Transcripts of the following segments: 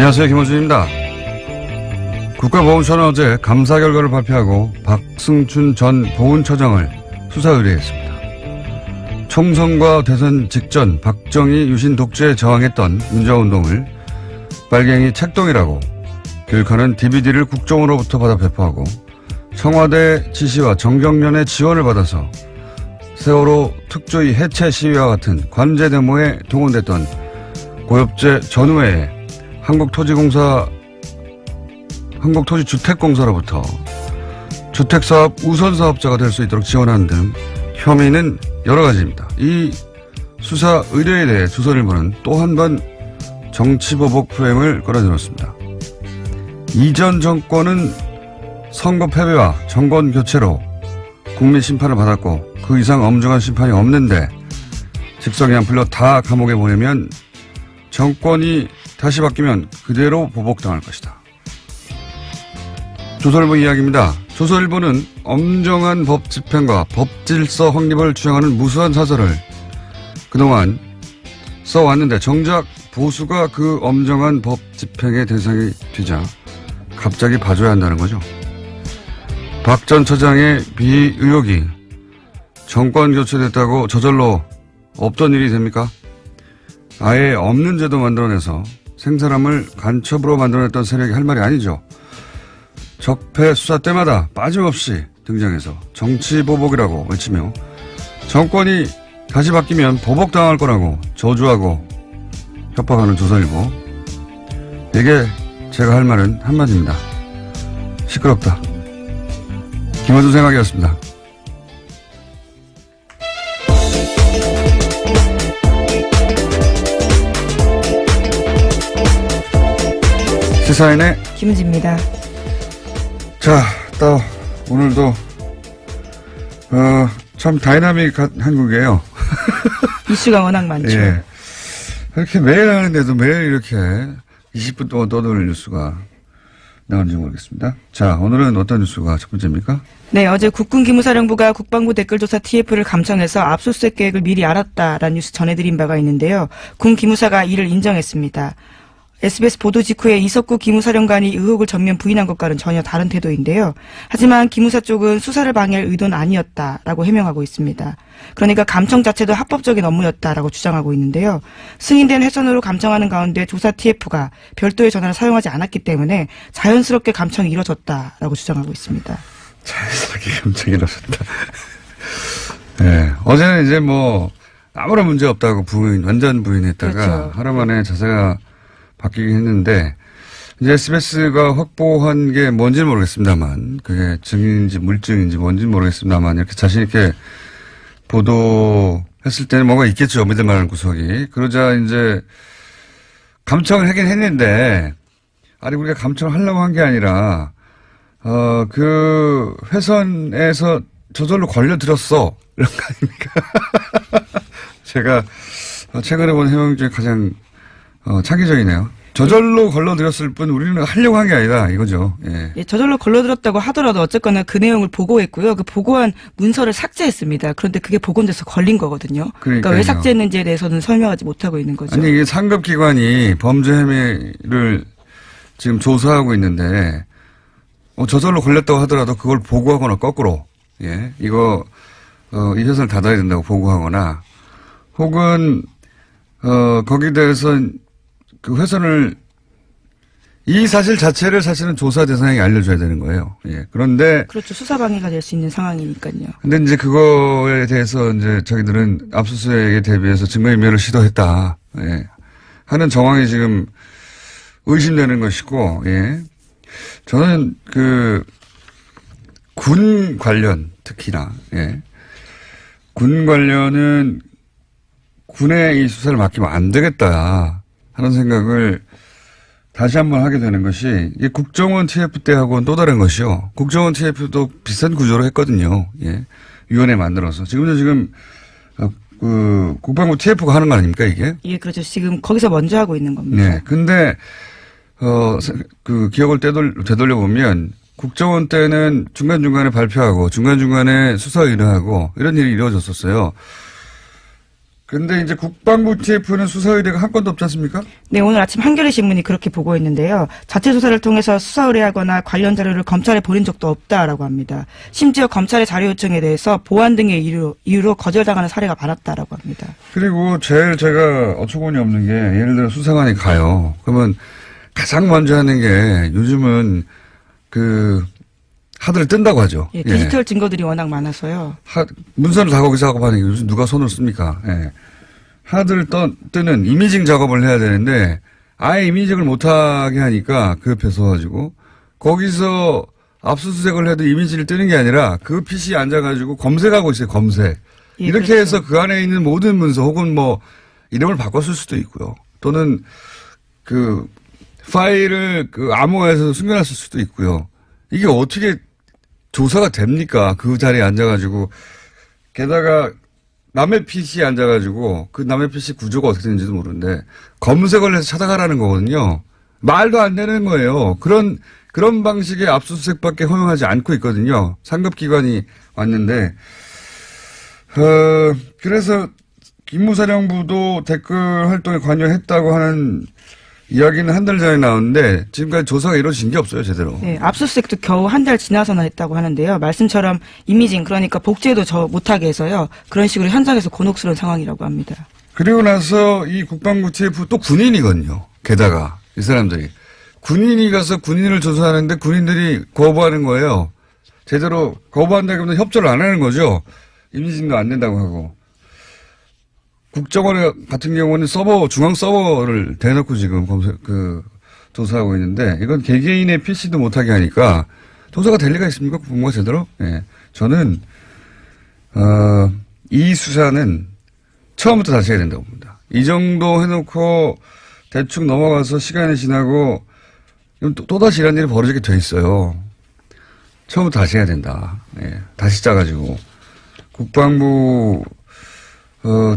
안녕하세요. 김호준입니다. 국가보훈처는 어제 감사 결과를 발표하고 박승춘 전 보훈처장을 수사 의뢰했습니다. 총선과 대선 직전 박정희 유신 독재에 저항했던 민주화운동을 빨갱이 책동이라고 교육하는 DVD를 국정으로부터 받아 배포하고 청와대 지시와 정경련의 지원을 받아서 세월호 특조위 해체 시위와 같은 관제 데모에 동원됐던 고엽제 전후에 한국토지주택공사로부터 주택사업 우선사업자가 될 수 있도록 지원하는 등 혐의는 여러 가지입니다. 이 수사 의뢰에 대해 조선일보는 또 한 번 정치보복 프레임을 끌어들였습니다. 이전 정권은 선거 패배와 정권 교체로 국민 심판을 받았고 그 이상 엄중한 심판이 없는데 직성이 안 풀려 다 감옥에 보내면 정권이 다시 바뀌면 그대로 보복당할 것이다. 조선일보 이야기입니다. 조선일보는 엄정한 법 집행과 법 질서 확립을 주장하는 무수한 사설을 그동안 써왔는데 정작 보수가 그 엄정한 법 집행의 대상이 되자 갑자기 봐줘야 한다는 거죠. 박 전 처장의 비위 의혹이 정권 교체됐다고 저절로 없던 일이 됩니까? 아예 없는 제도 만들어내서 생사람을 간첩으로 만들어냈던 세력이 할 말이 아니죠. 적폐 수사 때마다 빠짐없이 등장해서 정치보복이라고 외치며 정권이 다시 바뀌면 보복당할 거라고 저주하고 협박하는 조선일보. 이게 제가 할 말은 한마디입니다. 시끄럽다. 김어준 생각이었습니다. 시사인의 김은지입니다. 자, 또 오늘도 참 다이나믹한 한국이에요. 이슈가 워낙 많죠. 예. 이렇게 매일 하는데도 매일 이렇게 20분 동안 떠도는 뉴스가 나오는지 모르겠습니다. 자, 오늘은 어떤 뉴스가 첫 번째입니까? 네, 어제 국군기무사령부가 국방부 댓글조사 TF를 감청해서 압수수색 계획을 미리 알았다라는 뉴스 전해드린 바가 있는데요. 군 기무사가 이를 인정했습니다. SBS 보도 직후에 이석구 기무사령관이 의혹을 전면 부인한 것과는 전혀 다른 태도인데요. 하지만 기무사 쪽은 수사를 방해할 의도는 아니었다라고 해명하고 있습니다. 그러니까 감청 자체도 합법적인 업무였다라고 주장하고 있는데요. 승인된 회선으로 감청하는 가운데 조사 TF가 별도의 전화를 사용하지 않았기 때문에 자연스럽게 감청이 이뤄졌다라고 주장하고 있습니다. 자연스럽게 감청이 이뤄졌다. 네, 어제는 이제 뭐 아무런 문제 없다고 완전 부인했다가 그렇죠. 하루 만에 자세가 바뀌긴 했는데, 이제 SBS가 확보한 게 뭔지는 모르겠습니다만, 그게 증인인지 물증인지 뭔지는 모르겠습니다만, 이렇게 자신있게 보도했을 때는 뭔가 있겠죠. 믿을 만한 구석이. 그러자 이제 감청을 하긴 했는데, 아니, 우리가 감청을 하려고 한 게 아니라, 그 회선에서 저절로 걸려들었어. 이런 거 아닙니까? 제가 최근에 본 해명 중에 가장 창의적이네요. 저절로 걸러들였을 뿐 우리는 하려고 한 게 아니다 이거죠. 예. 예, 저절로 걸러들었다고 하더라도 어쨌거나 그 내용을 보고했고요. 그 보고한 문서를 삭제했습니다. 그런데 그게 복원돼서 걸린 거거든요. 그러니까 왜 삭제했는지에 대해서는 설명하지 못하고 있는 거죠. 아니 이게 상급기관이 범죄 혐의를 지금 조사하고 있는데 저절로 걸렸다고 하더라도 그걸 보고하거나 거꾸로 예 이거 이 회사를 닫아야 된다고 보고하거나 혹은 거기에 대해서 그 회선을 이 사실 자체를 사실은 조사 대상에게 알려줘야 되는 거예요. 예. 그런데 그렇죠. 수사 방해가 될 수 있는 상황이니까요. 근데 이제 그거에 대해서 이제 자기들은 압수수색에 대비해서 증거인멸을 시도했다. 예. 하는 정황이 지금 의심되는 것이고, 예. 저는 군 관련 특히나, 예. 군 관련은 군에 이 수사를 맡기면 안 되겠다 하는 생각을 다시 한번 하게 되는 것이 이게 국정원 TF 때하고는 또 다른 것이요. 국정원 TF도 비슷한 구조로 했거든요. 예. 위원회 만들어서. 지금 국방부 TF가 하는 거 아닙니까 이게? 예, 그렇죠. 지금 거기서 먼저 하고 있는 겁니다. 네. 근데 기억을 되돌려보면 국정원 때는 중간중간에 발표하고 중간중간에 수사 의뢰하고 이런 일이 이루어졌었어요. 근데 이제 국방부 TF는 수사 의뢰가 한 건도 없지 않습니까? 네, 오늘 아침 한겨레 신문이 그렇게 보고했는데요. 자체 조사를 통해서 수사 의뢰하거나 관련 자료를 검찰에 보낸 적도 없다라고 합니다. 심지어 검찰의 자료 요청에 대해서 보안 등의 이유로 거절당하는 사례가 많았다라고 합니다. 그리고 제일 제가 어처구니 없는 게 예를 들어 수사관이 가요. 그러면 가장 먼저 하는 게 요즘은 하드를 뜬다고 하죠. 예, 디지털 증거들이 워낙 많아서요. 문서를 다 거기서 하고 하는 게 요즘 누가 손을 씁니까? 예. 하드를 뜨는 이미징 작업을 해야 되는데 아예 이미징을 못하게 하니까 그 옆에 서가지고 거기서 압수수색을 해도 이미지를 뜨는 게 아니라 그 PC에 앉아가지고 검색하고 있어요. 검색. 예, 이렇게 그렇죠. 해서 그 안에 있는 모든 문서 혹은 뭐 이름을 바꿨을 수도 있고요. 또는 파일을 암호화해서 숨겨놨을 수도 있고요. 이게 어떻게 조사가 됩니까? 그 자리에 앉아가지고. 게다가 남의 PC에 앉아가지고 그 남의 PC 구조가 어떻게 되는지도 모르는데 검색을 해서 찾아가라는 거거든요. 말도 안 되는 거예요. 그런 방식의 압수수색밖에 허용하지 않고 있거든요. 상급기관이 왔는데. 그래서 기무사령부도 댓글 활동에 관여했다고 하는 이야기는 한 달 전에 나왔는데 지금까지 조사가 이루어진 게 없어요, 제대로. 네, 압수수색도 겨우 한 달 지나서나 했다고 하는데요. 말씀처럼 이미징, 그러니까 복제도 못하게 해서요. 그런 식으로 현장에서 곤혹스러운 상황이라고 합니다. 그리고 나서 이 국방부 TF 또 군인이거든요. 게다가 이 사람들이. 군인이 가서 군인을 조사하는데 군인들이 거부하는 거예요. 제대로 거부한다기보다 협조를 안 하는 거죠. 이미징도 안 된다고 하고. 국정원 같은 경우는 중앙 서버를 대놓고 지금 조사하고 있는데, 이건 개개인의 PC도 못하게 하니까, 조사가 될 리가 있습니까? 국무가 제대로? 예. 저는, 이 수사는 처음부터 다시 해야 된다고 봅니다. 이 정도 해놓고 대충 넘어가서 시간이 지나고, 또다시 이런 일이 벌어지게 돼 있어요. 처음부터 다시 해야 된다. 예. 다시 짜가지고. 국방부,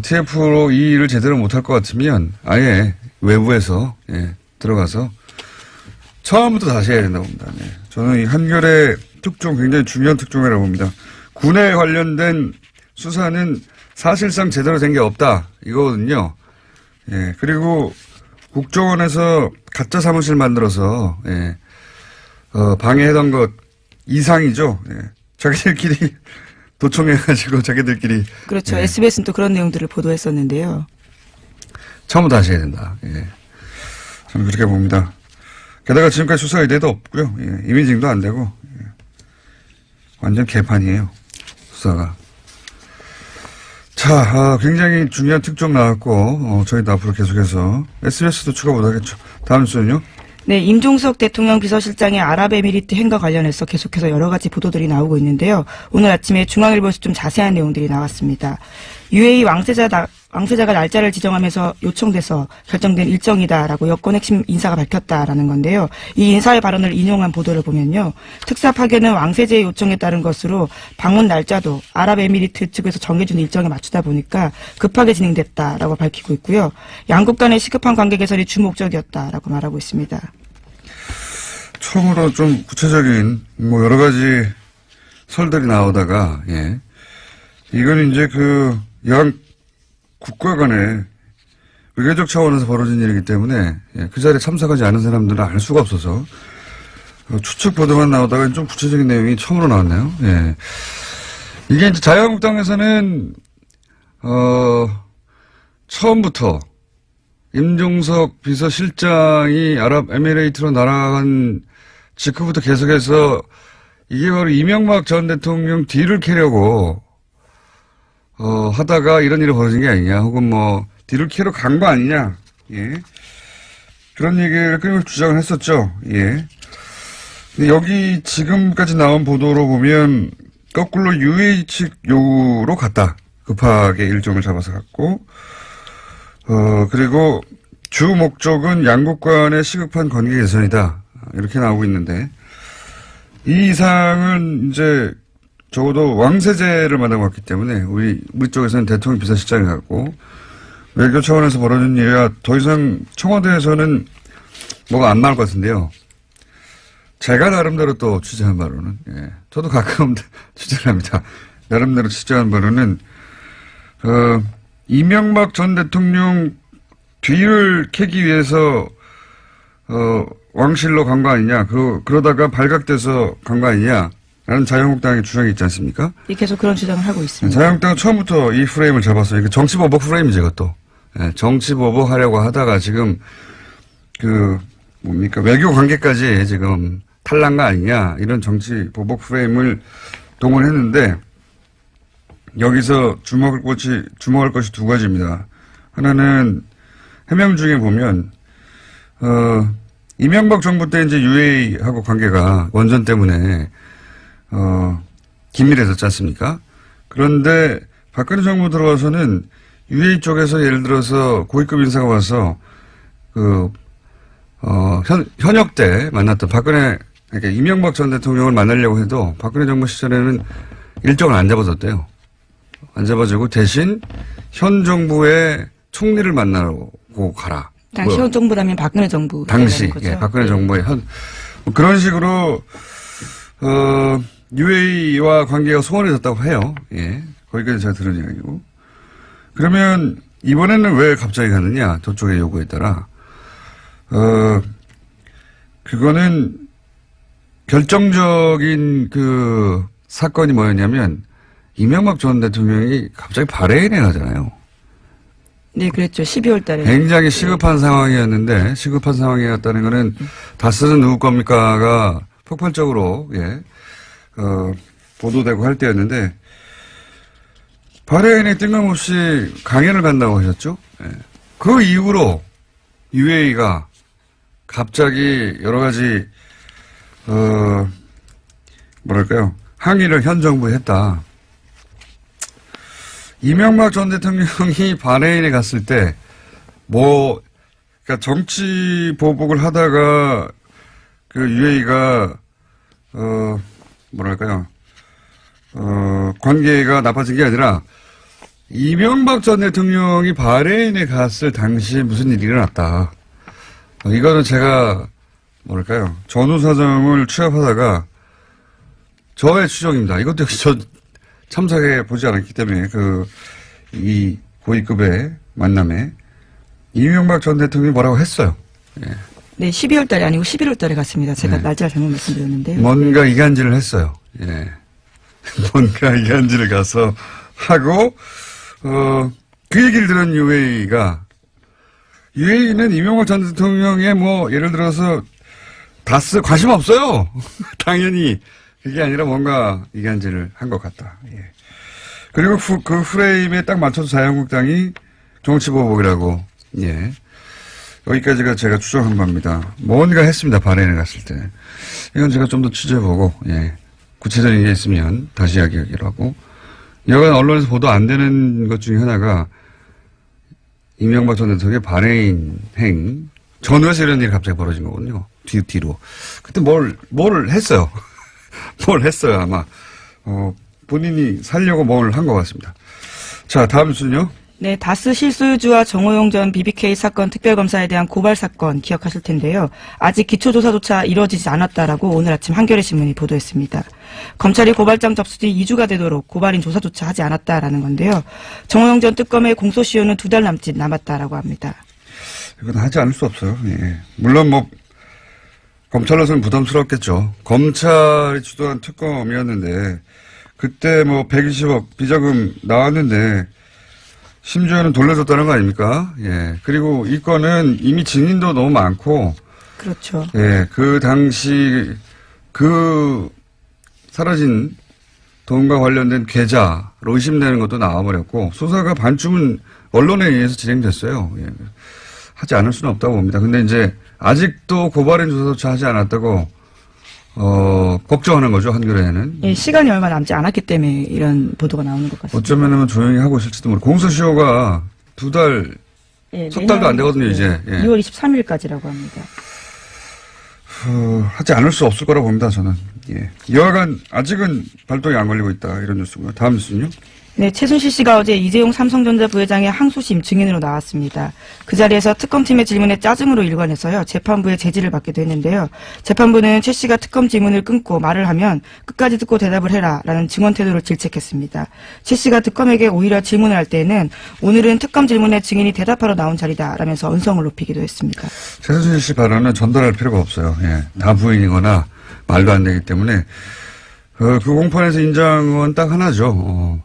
TF로 이 일을 제대로 못할 것 같으면 아예 외부에서 들어가서 처음부터 다시 해야 된다고 봅니다. 네. 저는 이 한겨레 특종 굉장히 중요한 특종이라고 봅니다. 군에 관련된 수사는 사실상 제대로 된 게 없다 이거거든요. 예. 그리고 국정원에서 가짜 사무실 만들어서 방해하던 것 이상이죠. 예. 자기들끼리 도청해가지고 자기들끼리. 그렇죠. SBS는 또 그런 내용들을 보도했었는데요. 처음부터 다시 해야 된다. 예. 저는 그렇게 봅니다. 게다가 지금까지 수사 의뢰도 없고요. 예. 이미징도 안 되고. 예. 완전 개판이에요. 수사가. 자, 굉장히 중요한 특종 나왔고, 저희도 앞으로 계속해서 SBS도 추가 못하겠죠. 다음 주는요? 네, 임종석 대통령 비서실장의 아랍에미리트 행과 관련해서 계속해서 여러 가지 보도들이 나오고 있는데요. 오늘 아침에 중앙일보에서 좀 자세한 내용들이 나왔습니다. UAE 왕세자가 날짜를 지정하면서 요청돼서 결정된 일정이다라고 여권 핵심 인사가 밝혔다라는 건데요. 이 인사의 발언을 인용한 보도를 보면요. 특사 파견은 왕세자의 요청에 따른 것으로 방문 날짜도 아랍에미리트 측에서 정해준 일정에 맞추다 보니까 급하게 진행됐다라고 밝히고 있고요. 양국 간의 시급한 관계 개선이 주목적이었다라고 말하고 있습니다. 처음으로 좀 구체적인 여러 가지 설들이 나오다가 이건 이제 양 국가 간의 외교적 차원에서 벌어진 일이기 때문에 그 자리에 참석하지 않은 사람들은 알 수가 없어서 추측 보도만 나오다가 좀 구체적인 내용이 처음으로 나왔네요. 예. 이게 이제 자유한국당에서는 처음부터 임종석 비서실장이 아랍에미레이트로 날아간 직후부터 계속해서 이게 바로 이명박 전 대통령 뒤를 캐려고 하다가 이런 일이 벌어진 게 아니냐, 혹은 뒤를 캐러 간 거 아니냐, 예. 그런 얘기를 끊임없이 주장을 했었죠, 예. 근데 여기 지금까지 나온 보도로 보면, 거꾸로 UAE 측 요구로 갔다. 급하게 일정을 잡아서 갔고, 그리고 주 목적은 양국 간의 시급한 관계 개선이다. 이렇게 나오고 있는데, 이 이상은 이제 적어도 왕세제를 만나고 왔기 때문에 우리 쪽에서는 대통령 비서실장이 갔고 외교 차원에서 벌어진 일이라 더 이상 청와대에서는 뭐가 안 나올 것 같은데요. 제가 나름대로 또 취재한 바로는 저도 가끔 취재를 합니다. 나름대로 취재한 바로는 이명박 전 대통령 뒤를 캐기 위해서 왕실로 간 거 아니냐, 그러다가 발각돼서 간 거 아니냐, 라는 자유한국당의 주장이 있지 않습니까? 계속 그런 주장을 하고 있습니다. 자유한국당은 처음부터 이 프레임을 잡았어요. 정치보복 프레임이죠, 이것도. 예, 정치보복 하려고 하다가 지금, 외교 관계까지 지금 탈난 거 아니냐, 이런 정치보복 프레임을 동원했는데, 여기서 주목할 것이 두 가지입니다. 하나는 해명 중에 보면, 이명박 정부 때 이제 UA하고 관계가 원전 때문에, 긴밀해졌지 않습니까? 그런데 박근혜 정부 들어와서는 UA 쪽에서 예를 들어서 고위급 인사가 와서 현역 때 만났던 그러니까 이명박 전 대통령을 만나려고 해도 박근혜 정부 시절에는 일정을 안 잡아줬대요. 안 잡아주고 대신 현 정부의 총리를 만나고 가라. 당시 현 정부라면 박근혜 정부. 당시, 예, 박근혜 정부의 그런 식으로, UAE와 관계가 소원해졌다고 해요. 예. 거기까지 제가 들은 이야기고. 그러면 이번에는 왜 갑자기 가느냐? 저쪽의 요구에 따라. 그거는 결정적인 사건이 뭐였냐면 이명박 전 대통령이 갑자기 바레인에 가잖아요. 네, 그랬죠. 12월 달에. 굉장히 시급한 상황이었는데, 시급한 상황이었다는 거는 다스는 누구 겁니까가 폭발적으로, 예, 보도되고 할 때였는데, 바레인에 뜬금없이 강연을 간다고 하셨죠? 예. 그 이후로 UAE가 갑자기 여러 가지, 항의를 현 정부에 했다. 이명박 전 대통령이 바레인에 갔을 때, 그러니까 정치 보복을 하다가 UAE가, 관계가 나빠진 게 아니라, 이명박 전 대통령이 바레인에 갔을 당시에 무슨 일이 일어났다. 이거는 제가, 전후 사정을 취합하다가, 저의 추정입니다. 이것도 역시 참석해 보지 않았기 때문에 이 고위급의 만남에 이명박 전 대통령이 뭐라고 했어요. 예. 네, 12월 달이 아니고 11월 달에 갔습니다. 제가 네. 날짜를 잘못 말씀드렸는데요. 뭔가 이간질을 했어요. 예. 뭔가 이간질을 가서 하고 그 얘기를 들은 UAE는 이명박 전 대통령의 예를 들어서 다스 관심 없어요. 당연히. 그게 아니라 뭔가 이간질을 한 것 같다. 예. 그리고 그 프레임에 딱 맞춰서 자유한국당이 정치보복이라고, 예. 여기까지가 제가 추정한 겁니다. 뭔가 했습니다. 바레인에 갔을 때. 이건 제가 좀 더 취재해보고, 예. 구체적인 게 있으면 다시 이야기하기로 하고. 여간 언론에서 보도 안 되는 것 중에 하나가 이명박 전 대통령의 바레인 전후에서 이런 일이 갑자기 벌어진 거거든요. 뒤로. 그때 뭘 했어요. 뭘 했어요, 아마. 본인이 살려고 뭘 한 것 같습니다. 자, 다음 순요. 네, 다스 실소유주와 정호용 전 BBK 사건 특별검사에 대한 고발 사건 기억하실 텐데요. 아직 기초조사조차 이루어지지 않았다라고 오늘 아침 한겨레 신문이 보도했습니다. 검찰이 고발장 접수 뒤 2주가 되도록 고발인 조사조차 하지 않았다라는 건데요. 정호용 전 특검의 공소시효는 2달 남짓 남았다라고 합니다. 이건 하지 않을 수 없어요. 예. 물론 검찰로서는 부담스럽겠죠. 검찰이 주도한 특검이었는데 그때 120억 비자금 나왔는데 심지어는 돌려줬다는 거 아닙니까? 예. 그리고 이 건은 이미 증인도 너무 많고. 그렇죠. 예. 그 당시 사라진 돈과 관련된 계좌로 의심되는 것도 나와버렸고 수사가 반쯤은 언론에 의해서 진행됐어요. 예. 하지 않을 수는 없다고 봅니다. 근데 이제 아직도 고발인 조사조차 하지 않았다고 걱정하는 거죠, 한겨레에는. 예, 시간이 얼마 남지 않았기 때문에 이런 보도가 나오는 것 같습니다. 어쩌면 조용히 하고 있을지도 모르고 공소시효가 석 달도 안 되거든요, 이제. 예. 2월 23일까지라고 합니다. 하지 않을 수 없을 거라고 봅니다, 저는. 예. 여하간 아직은 발동이 안 걸리고 있다, 이런 뉴스고요. 다음 뉴스는요? 네, 최순실 씨가 어제 이재용 삼성전자 부회장의 항소심 증인으로 나왔습니다. 그 자리에서 특검팀의 질문에 짜증으로 일관해서요, 재판부의 제지를 받기도 했는데요. 재판부는 최 씨가 특검 질문을 끊고 말을 하면 끝까지 듣고 대답을 해라라는 증언 태도를 질책했습니다. 최 씨가 특검에게 오히려 질문을 할 때에는 오늘은 특검 질문에 증인이 대답하러 나온 자리다라면서 언성을 높이기도 했습니다. 최순실 씨 발언은 전달할 필요가 없어요. 예, 다 부인이거나 말도 안 되기 때문에 그 공판에서 인정은 딱 하나죠.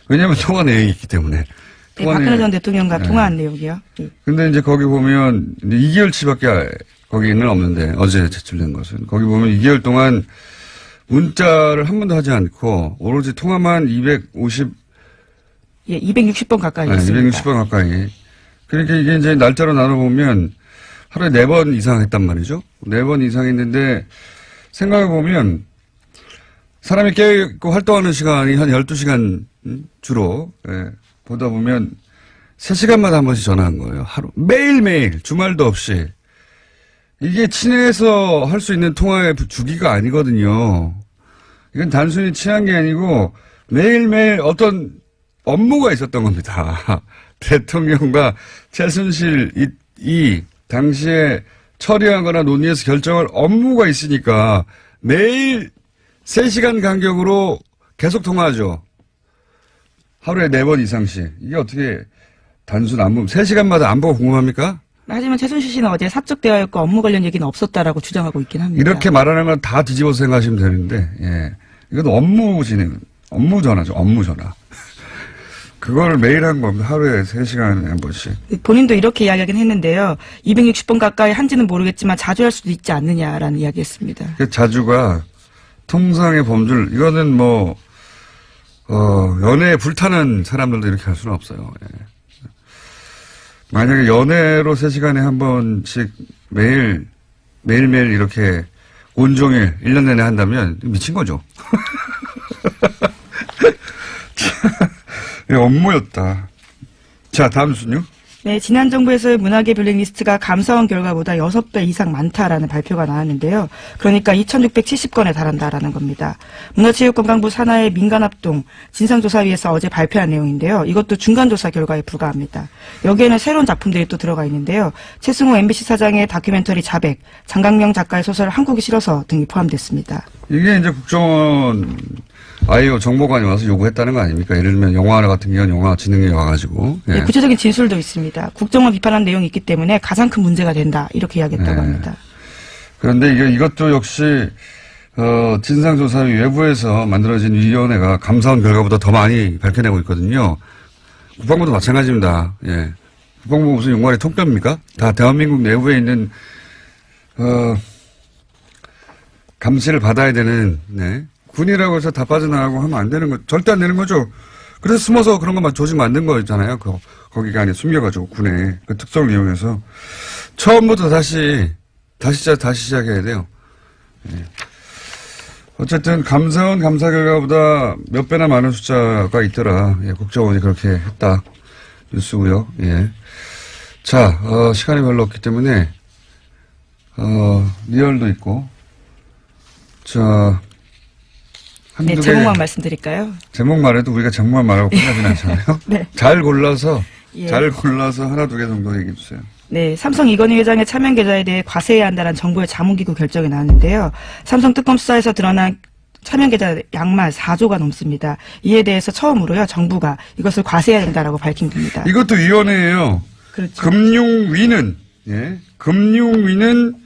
왜냐하면 통화 내용이 있기 때문에. 네, 박근혜 전 대통령과 통화한 내용이요. 네. 근데 이제 거기 보면 2개월치밖에 거기는 없는데 어제 제출된 것은 거기 보면 2개월 동안 문자를 한 번도 하지 않고 오로지 통화만 260번 가까이 했습니다. 260번 가까이. 그러니까 이게 이제 날짜로 나눠보면 하루에 4번 이상 했단 말이죠. 4번 이상 했는데 생각해보면 사람이 깨있고 활동하는 시간이 한 12시간 주로, 예, 보다 보면 3시간마다 한 번씩 전화한 거예요. 하루. 매일매일, 주말도 없이. 이게 친해서 할 수 있는 통화의 주기가 아니거든요. 이건 단순히 친한 게 아니고 매일매일 어떤 업무가 있었던 겁니다. 대통령과 최순실 이 당시에 처리하거나 논의해서 결정할 업무가 있으니까 매일 3시간 간격으로 계속 통화하죠. 하루에 4번 이상씩. 이게 어떻게 단순 안보, 3시간마다 안보가 궁금합니까? 하지만 최순실 씨는 어제 사적 대화였고 업무 관련 얘기는 없었다라고 주장하고 있긴 합니다. 이렇게 말하는 건 다 뒤집어서 생각하시면 되는데, 예. 이건 업무 진행, 업무 전화죠. 업무 전화. 그걸 매일 한 겁니다. 하루에 3시간에 한 번씩. 본인도 이렇게 이야기하긴 했는데요. 260번 가까이 한지는 모르겠지만 자주 할 수도 있지 않느냐라는 이야기했습니다. 그 자주가 통상의 범줄, 이거는 뭐, 연애에 불타는 사람들도 이렇게 할 수는 없어요. 예. 만약에 연애로 3시간에 한 번씩 매일매일 이렇게 온종일 1년 내내 한다면 미친 거죠. 업무였다. 자, 다음 순요. 네, 지난 정부에서의 문화계 블랙리스트가 감사원 결과보다 6배 이상 많다라는 발표가 나왔는데요. 그러니까 2,670건에 달한다라는 겁니다. 문화체육관광부 산하의 민간합동 진상조사위에서 어제 발표한 내용인데요. 이것도 중간조사 결과에 불과합니다. 여기에는 새로운 작품들이 또 들어가 있는데요. 최승호 MBC 사장의 다큐멘터리 자백, 장강명 작가의 소설 한국이 싫어서 등이 포함됐습니다. 이게 이제 국정원 아이오 정보관이 와서 요구했다는 거 아닙니까? 예를 들면 영화하나 같은 경우는 영화진흥위 와가지고. 예. 네, 구체적인 진술도 있습니다. 국정원 비판한 내용이 있기 때문에 가장 큰 문제가 된다. 이렇게 이야기했다고 합니다. 그런데 이것도 역시 진상조사위 외부에서 만들어진 위원회가 감사원 결과보다 더 많이 밝혀내고 있거든요. 국방부도 마찬가지입니다. 예. 국방부 무슨 용관의 통뼈입니까? 다 대한민국 내부에 있는 감시를 받아야 되는, 네. 군이라고 해서 다 빠져나가고 하면 안 되는 거, 절대 안 되는 거죠. 그래서 숨어서 그런 거 조직 만든 거잖아요. 거기가 아니 숨겨가지고 군에 그 특성을 이용해서 처음부터 다시 시작해야 돼요. 예. 어쨌든 감사원 감사 결과보다 몇 배나 많은 숫자가 있더라. 예, 국정원이 그렇게 했다. 뉴스고요. 예. 자, 시간이 별로 없기 때문에 리얼도 있고, 자. 네, 제목만 말씀드릴까요? 제목만 해도 우리가 제목만 말하고 끝나진 않잖아요. 네. 잘 골라서 예. 하나 두 개 정도 얘기해 주세요. 네, 삼성 이건희 회장의 차명 계좌에 대해 과세해야 한다는 정부의 자문기구 결정이 나왔는데요. 삼성 특검 수사에서 드러난 차명 계좌 양만 4조가 넘습니다. 이에 대해서 처음으로요, 정부가 이것을 과세해야 된다라고 밝힌 겁니다. 이것도 위원회예요. 그렇죠. 금융위는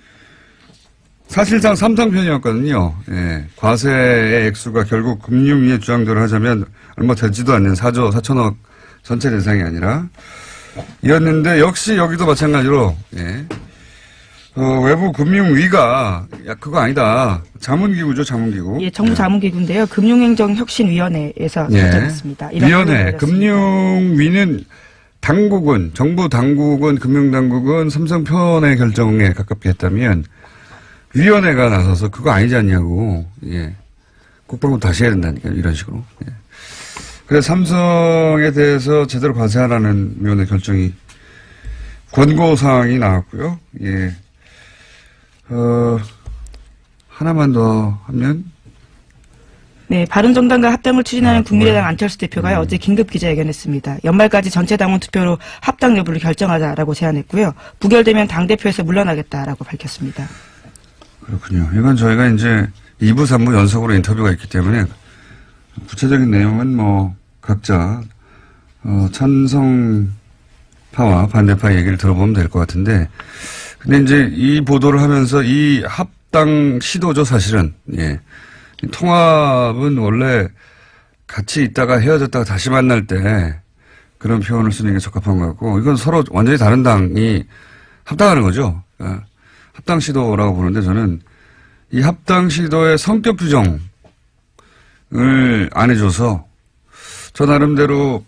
사실상 삼성편이었거든요. 예. 과세의 액수가 결국 금융위의 주장대로 하자면 얼마 되지도 않는 4조 4천억 전체 대상이 아니라 이었는데 역시 여기도 마찬가지로 외부 금융위가 그거 아니다. 자문기구죠, 자문기구. 예, 정부 자문기구인데요. 금융행정혁신위원회에서 결정했습니다. 위원회, 금융위는 당국은, 정부 당국은, 금융당국은 삼성편의 결정에 가깝게 했다면 위원회가 나서서 그거 아니지 않냐고, 예. 국방부 다시 해야 된다니까요, 이런 식으로. 예. 그래서 삼성에 대해서 제대로 과세하라는 위원회 결정이, 권고사항이 나왔고요. 예. 하나만 더 하면, 네, 바른정당과 합당을 추진하는 국민의당 정말. 안철수 대표가 어제 긴급 기자회견했습니다. 연말까지 전체 당원 투표로 합당 여부를 결정하자라고 제안했고요. 부결되면 당대표에서 물러나겠다라고 밝혔습니다. 그렇군요. 이건 저희가 이제 2부, 3부 연속으로 인터뷰가 있기 때문에 구체적인 내용은 뭐 각자 찬성파와 반대파 얘기를 들어보면 될 것 같은데, 근데 이제 이 보도를 하면서 이 합당 시도죠, 사실은. 예. 통합은 원래 같이 있다가 헤어졌다가 다시 만날 때 그런 표현을 쓰는 게 적합한 것 같고, 이건 서로 완전히 다른 당이 합당하는 거죠. 합당 시도라고 보는데, 저는 이 합당 시도의 성격 규정을 안 해줘서 저 나름대로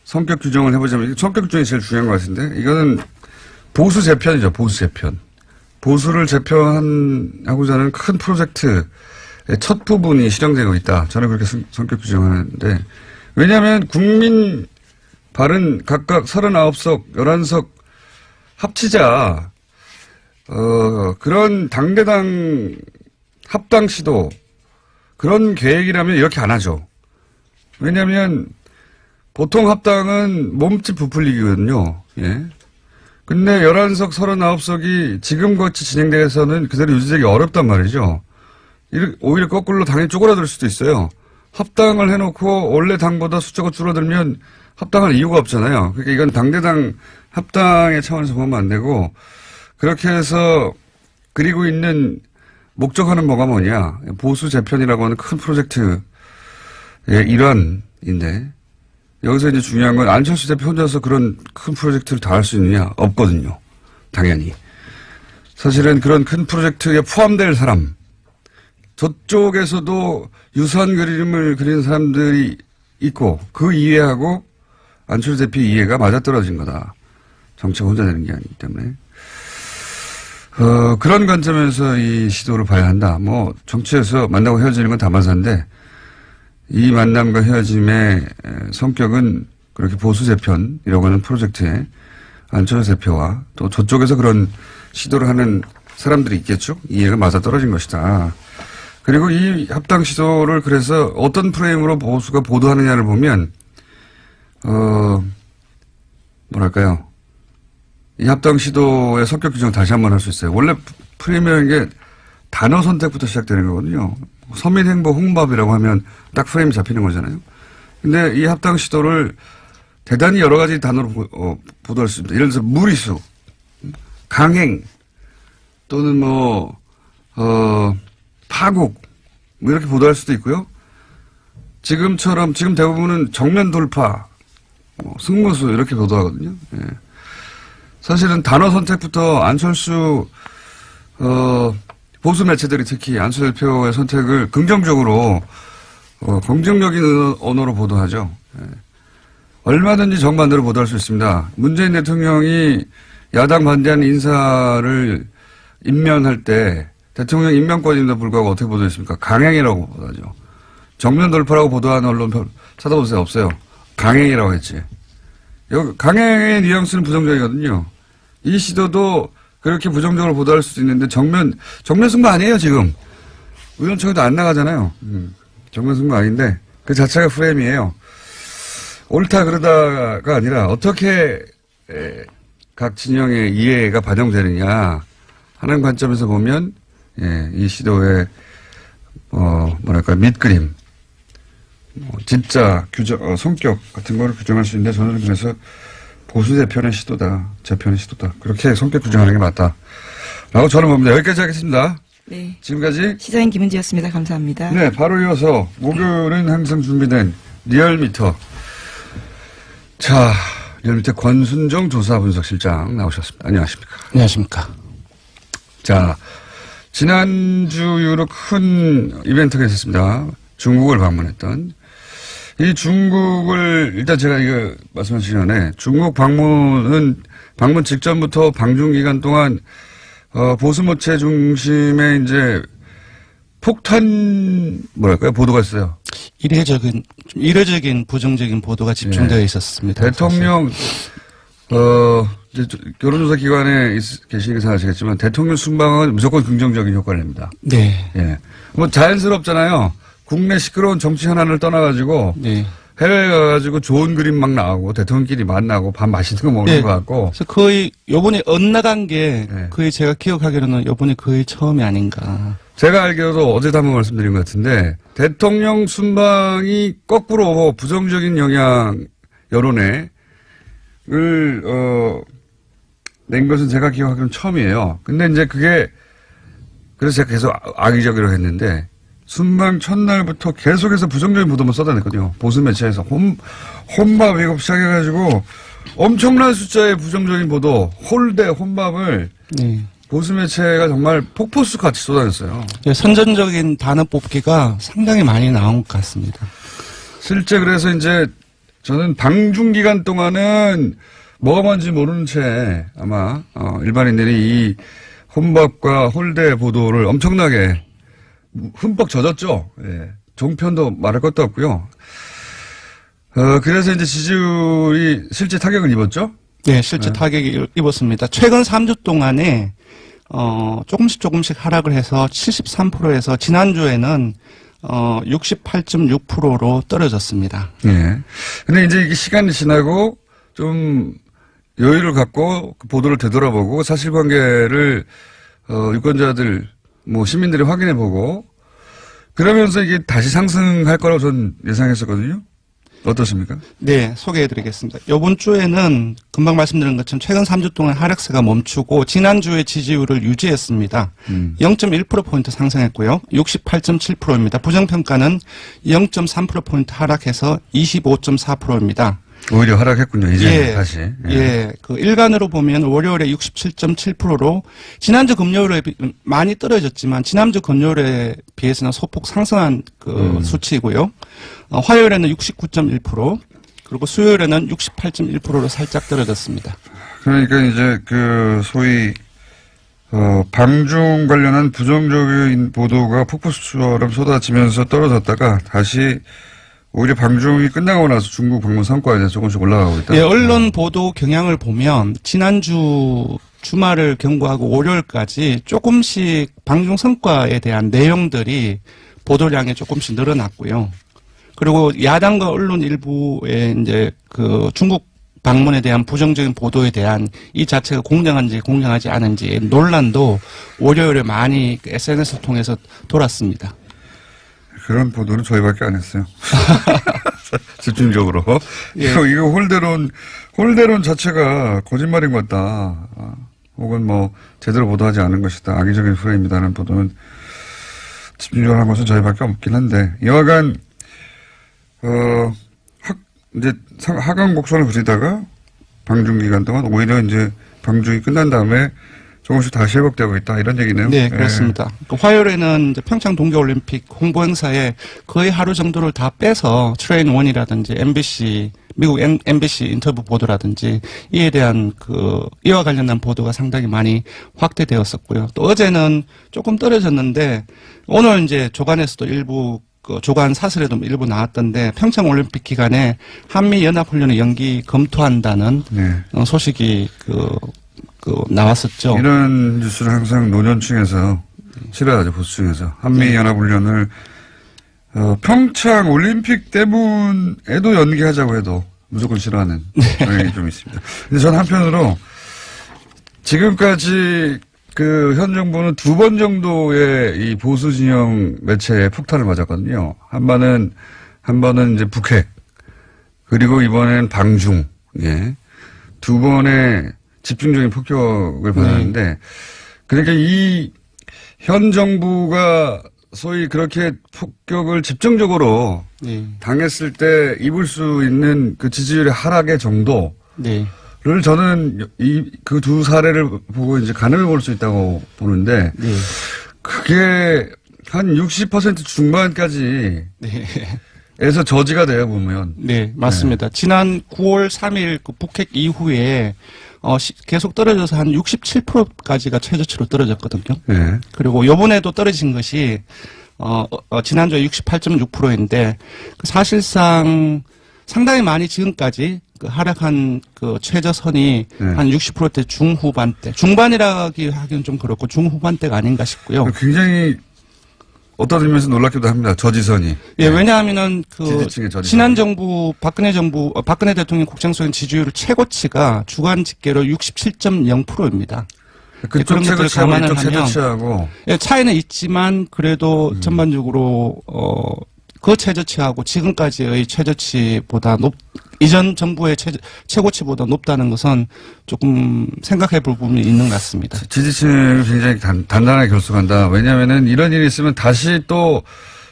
성격 규정을 해보자면, 성격 규정이 제일 중요한 것 같은데, 이거는 보수 재편이죠. 보수 재편. 보수를 재편하고자 하는 큰 프로젝트의 첫 부분이 실행되고 있다. 저는 그렇게 성격 규정하는데, 왜냐하면 국민 발은 각각 39석, 11석 합치자 그런 당대당 합당 시도, 그런 계획이라면 이렇게 안 하죠. 왜냐하면 보통 합당은 몸집 부풀리기거든요. 예. 근데 11석, 39석이 지금같이 진행돼서는 그대로 유지되기 어렵단 말이죠. 오히려 거꾸로 당이 쪼그라들 수도 있어요. 합당을 해놓고 원래 당보다 숫자가 줄어들면 합당할 이유가 없잖아요. 그러니까 이건 당대당 합당의 차원에서 보면 안 되고, 그렇게 해서 그리고 있는 목적하는 뭐가 뭐냐. 보수 재편이라고 하는 큰 프로젝트의 일환인데, 여기서 이제 중요한 건 안철수 대표 혼자서 그런 큰 프로젝트를 다 할 수 있느냐? 없거든요. 당연히. 사실은 그런 큰 프로젝트에 포함될 사람, 저쪽에서도 유사한 그림을 그리는 사람들이 있고, 그 이해하고 안철수 대표 이해가 맞아떨어진 거다. 정치가 혼자 되는 게 아니기 때문에. 그런 관점에서 이 시도를 봐야 한다. 뭐, 정치에서 만나고 헤어지는 건 다반사인데, 이 만남과 헤어짐의 성격은 그렇게 보수 재편이라고 하는 프로젝트에 안철수 대표와 또 저쪽에서 그런 시도를 하는 사람들이 있겠죠. 이해가 맞아떨어진 것이다. 그리고 이 합당 시도를 그래서 어떤 프레임으로 보수가 보도하느냐를 보면, 뭐랄까요. 이 합당 시도의 성격 규정을 다시 한번 할 수 있어요. 원래 프레임이라는 게 단어 선택부터 시작되는 거거든요. 서민 행보 홍밥이라고 하면 딱 프레임이 잡히는 거잖아요. 근데 이 합당 시도를 대단히 여러 가지 단어로 보도할 수 있습니다. 예를 들어서 무리수, 강행, 또는 파국, 뭐 이렇게 보도할 수도 있고요. 지금 대부분은 정면 돌파, 승무수 이렇게 보도하거든요. 예. 사실은 단어 선택부터 안철수, 보수 매체들이 특히 안철수 대표의 선택을 긍정적으로, 긍정적인 언어로 보도하죠. 예. 얼마든지 정반대로 보도할 수 있습니다. 문재인 대통령이 야당 반대하는 인사를 임면할 때 대통령 임명권임에도 불구하고 어떻게 보도했습니까? 강행이라고 보도하죠. 정면 돌파라고 보도하는 언론 찾아보세요. 없어요. 강행이라고 했지. 여기 강행의 뉘앙스는 부정적이거든요. 이 시도도 그렇게 부정적으로 보도할 수도 있는데 정면 승부 아니에요, 지금. 의원총회도 안 나가잖아요. 정면 승부 아닌데 그 자체가 프레임이에요. 옳다 그러다가 아니라 어떻게 각 진영의 이해가 반영되느냐 하는 관점에서 보면 이 시도의 밑그림, 진짜 성격 같은 거를 규정할 수 있는데 저는 그래서 보수 재편의 시도다, 재편의 시도다. 그렇게 성격 규정하는 게 맞다. 라고 저는 봅니다. 여기까지 하겠습니다. 네. 지금까지 시사인 김은지였습니다. 감사합니다. 네, 바로 이어서 목요일은 항상 준비된 리얼미터. 자, 리얼미터 권순정 조사분석실장 나오셨습니다. 안녕하십니까? 안녕하십니까? 자, 지난주 이후로 큰 이벤트가 있었습니다. 중국을 방문했던. 이 중국을, 일단 제가 이거 말씀하시기 전에 중국 방문 직전부터 방중 기간 동안, 보수 매체 중심의 이제 폭탄, 보도가 있어요. 이례적인 부정적인 보도가 집중되어 있었습니다. 대통령, 이제 여론조사 기관에 계시니까 아시겠지만 대통령 순방은 무조건 긍정적인 효과를 냅니다. 네. 예. 뭐 자연스럽잖아요. 국내 시끄러운 정치 현안을 떠나가지고 네. 해외에 가가지고 좋은 그림 막 나오고 대통령끼리 만나고 밥 맛있는 거 먹는 네. 것 같고. 그래서 거의 요번에 엇나간 게 네. 거의 제가 기억하기로는 요번에 거의 처음이 아닌가. 제가 알기로도 어제도 한번 말씀드린 것 같은데 대통령 순방이 거꾸로 부정적인 영향 여론에 낸 것은 제가 기억하기로는 처음이에요. 근데 이제 그게 그래서 제가 계속 악의적으로 했는데 순방 첫날부터 계속해서 부정적인 보도만 쏟아냈거든요. 보수 매체에서 혼밥 이거 시작해가지고 엄청난 숫자의 부정적인 보도, 홀대, 혼밥을 네. 보수 매체가 정말 폭포수 같이 쏟아냈어요. 네, 선전적인 단어 뽑기가 상당히 많이 나온 것 같습니다. 실제 그래서 이제 저는 방중 기간 동안은 뭐가 뭔지 모르는 채 아마 일반인들이 이 혼밥과 홀대 보도를 엄청나게 흠뻑 젖었죠. 예. 종편도 말할 것도 없고요. 그래서 이제 지지율이 실제 타격을 입었죠. 네, 실제 타격이 입었습니다. 최근 3주 동안에 조금씩 하락을 해서 73%에서 지난주에는 68.6%로 떨어졌습니다. 예. 근데 이제 이게 시간이 지나고 좀 여유를 갖고 그 보도를 되돌아보고 사실관계를 유권자들 시민들이 확인해보고 그러면서 이게 다시 상승할 거라고 전 예상했었거든요. 어떻습니까? 네, 소개해드리겠습니다. 이번 주에는 금방 말씀드린 것처럼 최근 3주 동안 하락세가 멈추고 지난주에 지지율을 유지했습니다. 0.1%포인트 상승했고요. 68.7%입니다. 부정평가는 0.3%포인트 하락해서 25.4%입니다. 오히려 하락했군요. 이제 다시. 예. 그 일간으로 보면 월요일에 67.7%로 지난주 금요일에 많이 떨어졌지만 지난주 금요일에 비해서는 소폭 상승한 그 수치이고요. 화요일에는 69.1% 그리고 수요일에는 68.1%로 살짝 떨어졌습니다. 그러니까 이제 그 소위 방중 관련한 부정적인 보도가 폭포수처럼 쏟아지면서 떨어졌다가 다시 오히려 방중이 끝나고 나서 중국 방문 성과에 대해서 조금씩 올라가고 있다. 예, 언론 보도 경향을 보면 지난주 주말을 경고하고 월요일까지 조금씩 방중 성과에 대한 내용들이 보도량이 조금씩 늘어났고요. 그리고 야당과 언론 일부의 이제 그 중국 방문에 대한 부정적인 보도에 대한 이 자체가 공정한지 공정하지 않은지 논란도 월요일에 많이 SNS를 통해서 돌았습니다. 그런 보도는 저희밖에 안 했어요. 집중적으로. 예. 이거 홀대론 자체가 거짓말인 것 같다. 혹은 제대로 보도하지 않은 것이다. 악의적인 프레임이다라는 보도는 집중적으로 한 것은 저희밖에 없긴 한데, 여하간, 이제 하강 곡선을 그리다가 방중 기간 동안 오히려 이제 방중이 끝난 다음에 조금씩 다시 회복되고 있다 이런 얘기네요. 네, 그렇습니다. 그 화요일에는 이제 평창 동계올림픽 홍보 행사에 거의 하루 정도를 다 빼서 트레인 원이라든지 MBC 미국 MBC 인터뷰 보도라든지 이에 대한 이와 관련된 보도가 상당히 많이 확대되었었고요. 또 어제는 조금 떨어졌는데 오늘 이제 조간에서도 일부 조간 사설에도 일부 나왔던데 평창 올림픽 기간에 한미 연합훈련의 연기 검토한다는 소식이 나왔었죠. 이런 뉴스를 항상 노년층에서 싫어하죠, 보수층에서. 한미연합훈련을, 평창 올림픽 때문에도 연기하자고 해도 무조건 싫어하는 경향이 좀 있습니다. 근데 전 한편으로 지금까지 현 정부는 2번 정도의 이 보수 진영 매체에 폭탄을 맞았거든요. 한 번은 이제 북핵, 그리고 이번엔 방중, 예. 2번의 집중적인 폭격을 받았는데, 그러니까 이 현 정부가 소위 그렇게 폭격을 집중적으로 당했을 때 입을 수 있는 그 지지율의 하락의 정도를 저는 그 두 사례를 보고 이제 가늠해 볼 수 있다고 보는데, 그게 한 60% 중반까지 에서 저지가 돼요, 보면. 네, 맞습니다. 지난 9월 3일 그 북핵 이후에 계속 떨어져서 한 67%까지가 최저치로 떨어졌거든요. 네. 그리고 요번에도 떨어진 것이 지난주에 68.6%인데 사실상 상당히 많이 지금까지 하락한 최저선이 한 60%대 중후반대, 중반이라기 하기는 좀 그렇고 중후반대가 아닌가 싶고요. 굉장히 어떤 의미에서 놀랍기도 합니다. 저지선이. 예, 왜냐하면은 지지층의 저지선. 지난 정부 박근혜 대통령 국정수행 지지율 최고치가 주간 집계로 67.0%입니다. 그쪽 그런 것들을 최고치하고 감안을 이쪽 하면 최저치하고 예, 차이는 있지만 그래도 전반적으로 그 최저치하고 지금까지의 최저치보다 이전 정부의 최고치보다 높다는 것은 조금 생각해 볼 부분이 있는 것 같습니다. 지지층을 굉장히 단단하게 결속한다. 왜냐하면은 이런 일이 있으면 다시 또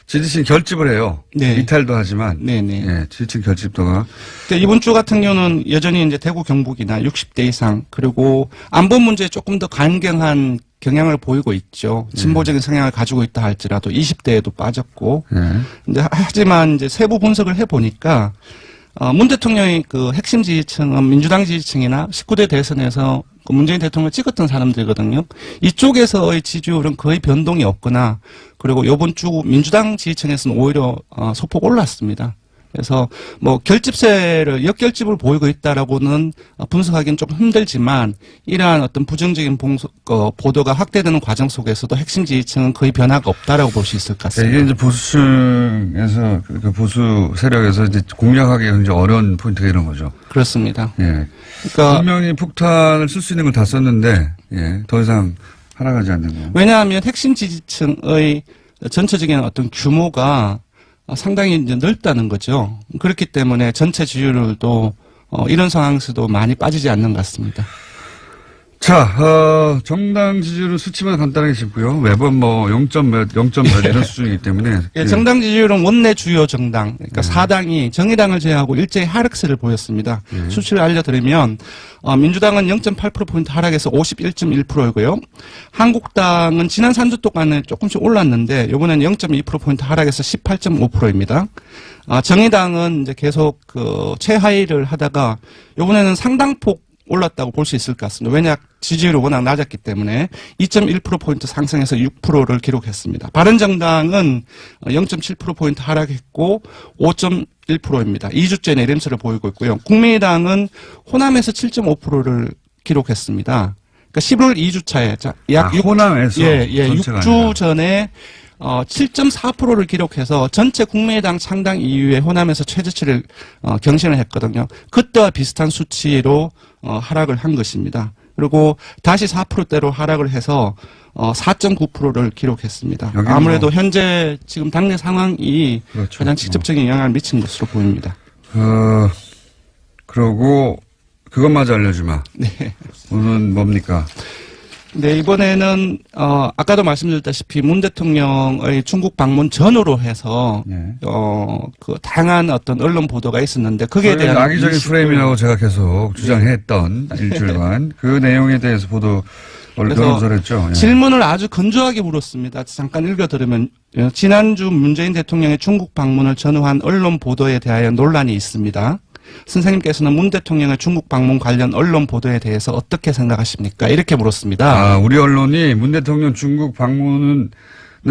지지층 결집을 해요. 네. 이탈도 하지만. 네네. 예, 지지층 결집도가. 근데 이번 주 같은 경우는 여전히 이제 대구 경북이나 60대 이상 그리고 안보 문제에 조금 더 강경한 경향을 보이고 있죠. 진보적인 성향을 가지고 있다 할지라도 20대에도 빠졌고. 예. 근데 하지만 이제 세부 분석을 해 보니까 문 대통령의 그 핵심 지지층은 민주당 지지층이나 19대 대선에서 그 문재인 대통령을 찍었던 사람들이거든요. 이쪽에서의 지지율은 거의 변동이 없거나 그리고 이번 주 민주당 지지층에서는 오히려 소폭 올랐습니다. 그래서 뭐 역결집을 보이고 있다라고는 분석하기는 좀 힘들지만 이러한 어떤 부정적인 보도가 확대되는 과정 속에서도 핵심 지지층은 거의 변화가 없다라고 볼 수 있을 것 같습니다. 이게 이제 보수층에서 그 보수 세력에서 이제 공략하기 굉장히 어려운 포인트가 이런 거죠. 그렇습니다. 예. 그러니까 분명히 폭탄을 쓸 수 있는 걸 다 썼는데 예, 더 이상 하락하지 않는 거. 왜냐하면 핵심 지지층의 전체적인 어떤 규모가 상당히 이제 넓다는 거죠. 그렇기 때문에 전체 지지율도 이런 상황에서도 많이 빠지지 않는 것 같습니다. 자, 정당 지지율은 수치만 간단하게 짚고요. 매번 뭐 0점 몇 이런 수준이기 때문에. 예, 정당 지지율은 원내 주요 정당, 그러니까 4당이 정의당을 제외하고 일제히 하락세를 보였습니다. 수치를 알려드리면 민주당은 0.8%포인트 하락해서 51.1%이고요. 한국당은 지난 3주 동안에 조금씩 올랐는데 이번에는 0.2%포인트 하락해서 18.5%입니다. 정의당은 이제 계속 그 최하위를 하다가 이번에는 상당폭 올랐다고 볼 수 있을 것 같습니다. 왜냐 지지율이 워낙 낮았기 때문에 2.1%포인트 상승해서 6%를 기록했습니다. 바른정당은 0.7%포인트 하락했고 5.1%입니다. 2주째 내림세를 보이고 있고요. 국민의당은 호남에서 7.5%를 기록했습니다. 그러니까 11월 2주차에 약 호남에서 6주 전에 7.4%를 기록해서 전체 국민의당 창당 이후에 호남에서 최저치를 경신을 했거든요. 그때와 비슷한 수치로 하락을 한 것입니다. 그리고 다시 4%대로 하락을 해서 4.9%를 기록했습니다. 아무래도 현재 지금 당내 상황이 그렇죠. 가장 직접적인 영향을 미친 것으로 보입니다. 그러고 그것마저 알려주마. 네. 오늘은 뭡니까? 네, 이번에는, 아까도 말씀드렸다시피 문 대통령의 중국 방문 전후로 해서, 네. 그 다양한 어떤 언론 보도가 있었는데, 그게 대한. 악의적인 프레임이라고 제가 계속 주장했던 일주일간 그 내용에 대해서 언론설했죠. 예. 질문을 아주 건조하게 물었습니다. 잠깐 읽어드리면, 지난주 문재인 대통령의 중국 방문을 전후한 언론 보도에 대하여 논란이 있습니다. 선생님께서는 문 대통령의 중국 방문 관련 언론 보도에 대해서 어떻게 생각하십니까? 이렇게 물었습니다. 우리 언론이 문 대통령 중국 방문을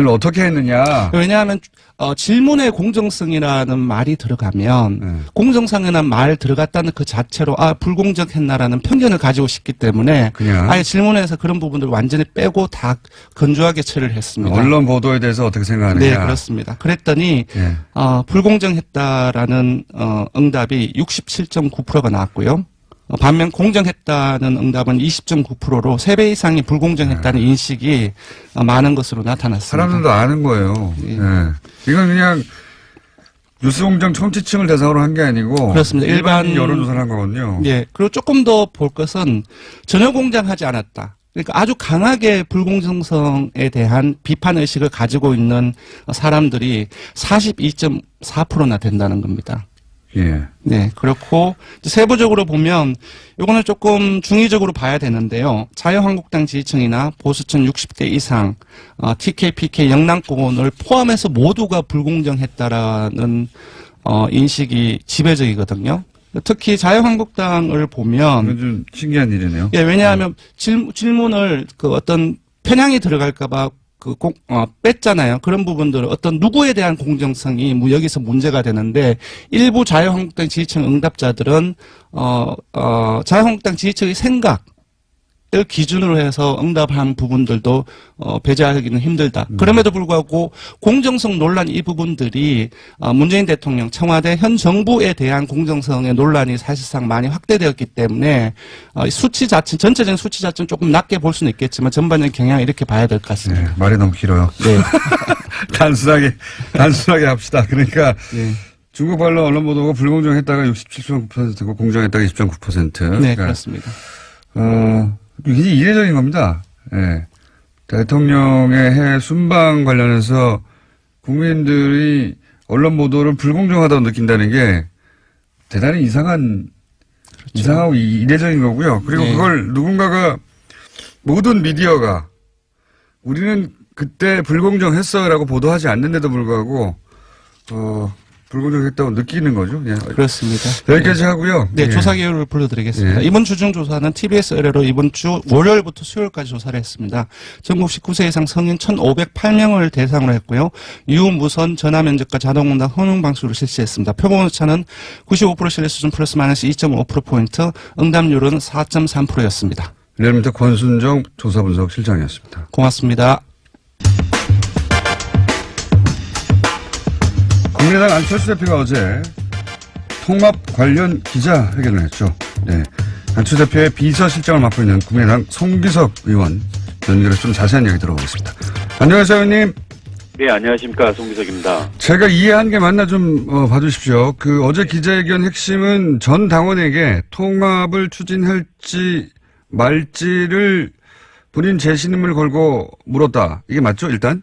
어떻게 했느냐. 왜냐하면 질문의 공정성이라는 말이 들어가면 공정성이라는 말 들어갔다는 그 자체로 불공정했나라는 편견을 가지고 싶기 때문에 그냥 아예 질문에서 그런 부분들을 완전히 빼고 다 건조하게 처리를 했습니다. 언론 보도에 대해서 어떻게 생각하느냐. 네, 그렇습니다. 그랬더니 예. 불공정했다라는 응답이 67.9%가 나왔고요. 반면 공정했다는 응답은 20.9%로 3배 이상이 불공정했다는 인식이 많은 것으로 나타났습니다. 사람들도 아는 거예요. 예. 예. 이건 그냥 뉴스공장 청취층을 대상으로 한 게 아니고 그렇습니다. 일반 여론조사를 한 거거든요. 예. 그리고 조금 더 볼 것은 전혀 공정하지 않았다. 그러니까 아주 강하게 불공정성에 대한 비판 의식을 가지고 있는 사람들이 42.4%나 된다는 겁니다. 예. 네, 그렇고 세부적으로 보면 이거는 조금 중의적으로 봐야 되는데요. 자유한국당 지지층이나 보수층 60대 이상, TK, PK, 영남권을 포함해서 모두가 불공정했다라는 인식이 지배적이거든요. 특히 자유한국당을 보면 이건 좀 신기한 일이네요. 예, 왜냐하면 질문을 그 어떤 편향이 들어갈까봐 뺐잖아요. 그런 부분들은 어떤 누구에 대한 공정성이 여기서 문제가 되는데 일부 자유한국당 지지층 응답자들은 자유한국당 지지층의 생각 기준으로 해서 응답한 부분들도 배제하기는 힘들다. 그럼에도 불구하고 공정성 논란 이 부분들이 문재인 대통령 청와대 현 정부에 대한 공정성의 논란이 사실상 많이 확대되었기 때문에 수치 자체 전체적인 수치 자체는 조금 낮게 볼 수는 있겠지만 전반적인 경향을 이렇게 봐야 될 것 같습니다. 네, 말이 너무 길어요. 네. 단순하게 합시다. 그러니까 네. 중국 발로 언론 보도가 불공정했다가 67.9%고 공정했다가 20.9%. 네, 그러니까 그렇습니다. 이게 이례적인 겁니다. 예. 대통령의 해외 순방 관련해서 국민들이 언론 보도를 불공정하다고 느낀다는 게 대단히 이상하고 이례적인 거고요. 그리고 네. 그걸 누군가가 모든 미디어가 우리는 그때 불공정했어라고 보도하지 않는데도 불구하고 불공정했다고 느끼는 거죠. 예. 그렇습니다. 여기까지 하고요. 네, 예. 조사 개요를 불러드리겠습니다. 예. 이번 주중 조사는 TBS 의뢰로 이번 주 월요일부터 수요일까지 조사를 했습니다. 전국 19세 이상 성인 1,508명을 대상으로 했고요. 유무선 전화면접과 자동응답 혼용 방식으로 실시했습니다. 표본 오차는 95% 신뢰 수준 플러스 마이너스 2.5%포인트, 응답률은 4.3%였습니다. 리얼미터 권순정 조사분석 실장이었습니다. 고맙습니다. 국민의당 안철수 대표가 어제 통합 관련 기자회견을 했죠. 네. 안철수 대표의 비서실장을 맡고 있는 국민의당 송기석 의원 연결해서 좀 자세한 이야기 들어보겠습니다. 안녕하세요, 의원님. 네, 안녕하십니까. 송기석입니다. 제가 이해한 게 맞나 좀 봐주십시오. 어제 기자회견 핵심은 전 당원에게 통합을 추진할지 말지를 본인 재신임을 걸고 물었다. 이게 맞죠, 일단?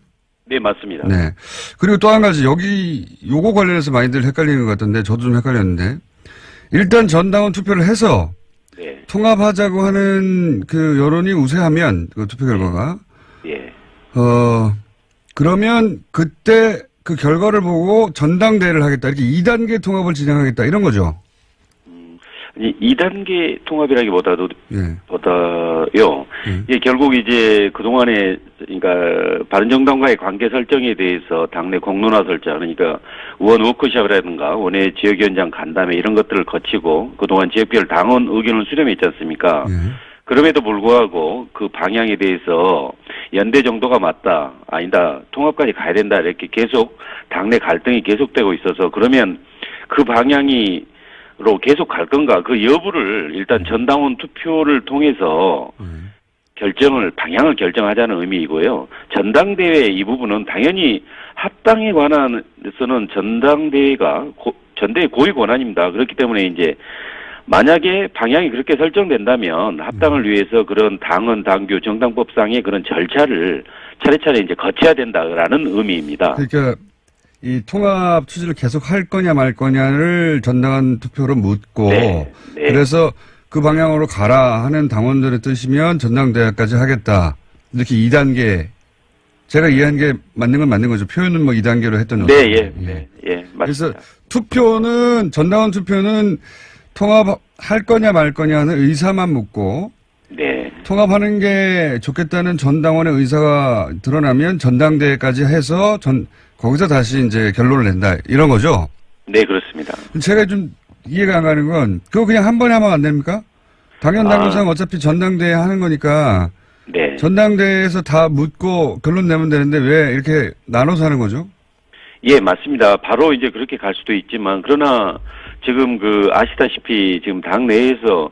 네, 맞습니다. 네. 그리고 또 한 가지, 요거 관련해서 많이들 헷갈리는 것 같은데, 저도 좀 헷갈렸는데, 일단 전당원 투표를 해서, 네. 통합하자고 하는 그 여론이 우세하면, 그 투표 결과가, 예. 그러면 그때 그 결과를 보고 전당대회를 하겠다. 이렇게 2단계 통합을 진행하겠다. 이런 거죠. 아니, 2단계 통합이라기보다요. 예. 예, 결국 이제 그동안에, 그러니까, 바른정당과의 관계 설정에 대해서 당내 공론화 설정, 그러니까 의원 워크숍이라든가 원외 지역위원장 간담회 이런 것들을 거치고 그동안 지역별 당원 의견을 수렴했지 않습니까? 예. 그럼에도 불구하고 그 방향에 대해서 연대 정도가 맞다, 아니다, 통합까지 가야 된다, 이렇게 계속 당내 갈등이 계속되고 있어서 그러면 그 방향으로 계속 갈 건가, 그 여부를 일단 전당원 투표를 통해서 방향을 결정하자는 의미이고요. 전당대회 이 부분은 당연히 합당에 관한해서는 전당대회가 전대의 고유 권한입니다. 그렇기 때문에 이제 만약에 방향이 그렇게 설정된다면 합당을 위해서 그런 당헌, 당규, 정당법상의 그런 절차를 차례차례 이제 거쳐야 된다라는 의미입니다. 그러니까 이 통합 추진을 계속 할 거냐 말 거냐를 전당원 투표로 묻고, 네. 그래서 그 방향으로 가라 하는 당원들의 뜻이면 전당대회까지 하겠다. 이렇게 2단계. 제가 이해한 게 맞는 건 맞는 거죠. 표현은 뭐 2단계로 했던 거죠. 네, 맞습니다. 그래서 전당원 투표는 통합할 거냐 말 거냐 하는 의사만 묻고, 네. 통합하는 게 좋겠다는 전당원의 의사가 드러나면 전당대회까지 해서 거기서 다시 이제 결론을 낸다. 이런 거죠. 네, 그렇습니다. 제가 좀 이해가 안 가는 건 그거 그냥 한 번에 하면 안 됩니까? 당연당규상 어차피 전당대회 하는 거니까 네. 전당대회에서 다 묻고 결론 내면 되는데 왜 이렇게 나눠서 하는 거죠? 예, 맞습니다. 바로 이제 그렇게 갈 수도 있지만, 그러나 지금 아시다시피 지금 당내에서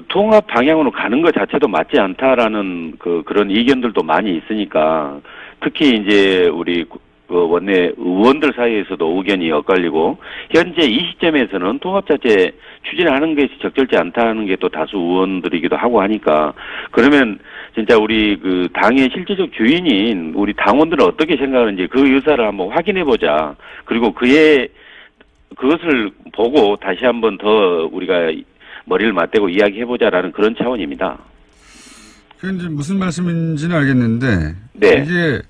통합 방향으로 가는 것 자체도 맞지 않다라는 그런 의견들도 많이 있으니까, 특히 이제 우리 원내 의원들 사이에서도 의견이 엇갈리고, 현재 이 시점에서는 통합 자체 추진하는 것이 적절치 않다는 게 또 다수 의원들이기도 하고 하니까, 그러면 진짜 우리 당의 실질적 주인인 우리 당원들은 어떻게 생각하는지 그 의사를 한번 확인해보자. 그리고 그것을 보고 다시 한번 더 우리가 머리를 맞대고 이야기해보자라는 그런 차원입니다. 그게 이제 무슨 말씀인지는 알겠는데, 네. 이게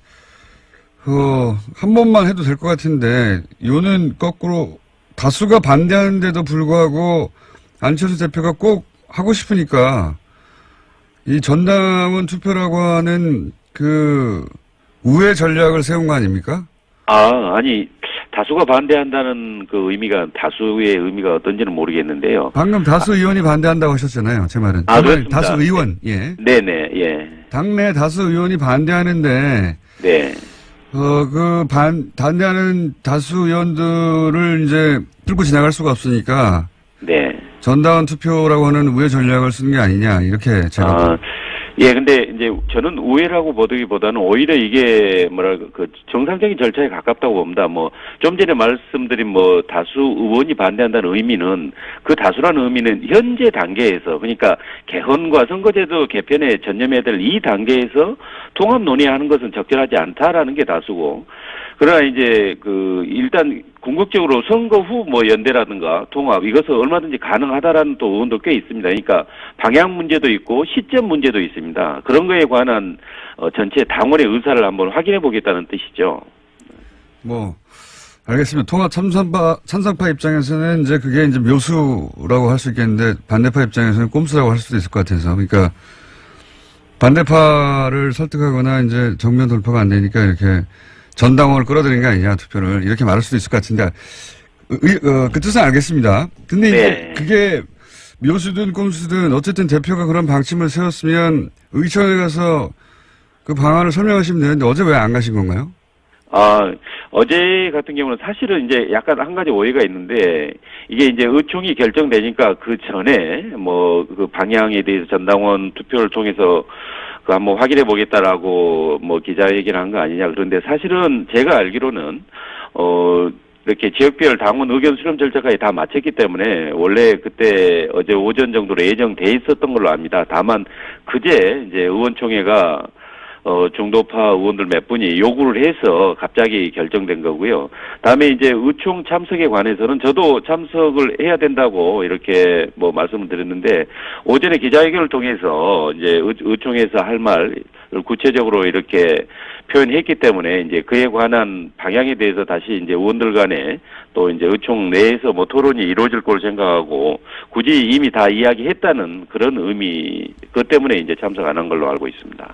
한 번만 해도 될 것 같은데, 요는 거꾸로 다수가 반대하는데도 불구하고 안철수 대표가 꼭 하고 싶으니까 이 전당원 투표라고 하는 우회 전략을 세운 거 아닙니까? 아니, 다수가 반대한다는 그 의미가 다수의 의미가 어떤지는 모르겠는데요. 방금 다수 의원이 반대한다고 하셨잖아요. 제 말은. 아, 그렇습니다. 다수 의원. 예. 네네, 예. 당내 다수 의원이 반대하는데 네. 반대하는 다수 의원들을 이제 뚫고 지나갈 수가 없으니까 네. 전당원 투표라고 하는 우회 전략을 쓰는 게 아니냐 이렇게 제가. 예, 근데 이제 저는 우회라고 보기보다는 오히려 이게 뭐랄까 그 정상적인 절차에 가깝다고 봅니다. 뭐 좀 전에 말씀드린 뭐 다수 의원이 반대한다는 의미는 그 다수라는 의미는 현재 단계에서 그러니까 개헌과 선거제도 개편에 전념해야 될 이 단계에서 통합 논의하는 것은 적절하지 않다라는 게 다수고 그러나 이제 그 일단 궁극적으로 선거 후 뭐 연대라든가 통합 이것은 얼마든지 가능하다라는 또 의원도 꽤 있습니다. 그러니까 방향 문제도 있고 시점 문제도 있습니다. 그런 거에 관한 전체 당원의 의사를 한번 확인해 보겠다는 뜻이죠. 뭐 알겠습니다. 통합 찬성파 입장에서는 이제 그게 이제 묘수라고 할 수 있겠는데 반대파 입장에서는 꼼수라고 할 수도 있을 것 같아서 그러니까 반대파를 설득하거나 이제 정면 돌파가 안 되니까 이렇게 전당원을 끌어들이는 게 아니냐 투표를 이렇게 말할 수도 있을 것 같은데 그 뜻은 알겠습니다. 근데 이제 네. 그게 묘수든 꼼수든 어쨌든 대표가 그런 방침을 세웠으면 의총에 가서 그 방안을 설명하시면 되는데 어제 왜 안 가신 건가요? 어제 같은 경우는 사실은 이제 약간 한 가지 오해가 있는데, 이게 이제 의총이 결정되니까 그 전에 뭐 그 방향에 대해서 전당원 투표를 통해서 그 한번 확인해 보겠다라고 뭐 기자회견을 한 거 아니냐. 그런데 사실은 제가 알기로는, 이렇게 지역별 당원 의견 수렴 절차까지 다 마쳤기 때문에 원래 그때 어제 오전 정도로 예정돼 있었던 걸로 압니다. 다만 그제 이제 의원총회가 중도파 의원들 몇 분이 요구를 해서 갑자기 결정된 거고요. 다음에 이제 의총 참석에 관해서는 저도 참석을 해야 된다고 이렇게 뭐 말씀을 드렸는데 오전에 기자회견을 통해서 이제 의총에서 할 말을 구체적으로 이렇게 표현했기 때문에 이제 그에 관한 방향에 대해서 다시 이제 의원들 간에 또 이제 의총 내에서 뭐 토론이 이루어질 걸 생각하고 굳이 이미 다 이야기했다는 그런 의미, 그것 때문에 이제 참석 안 한 걸로 알고 있습니다.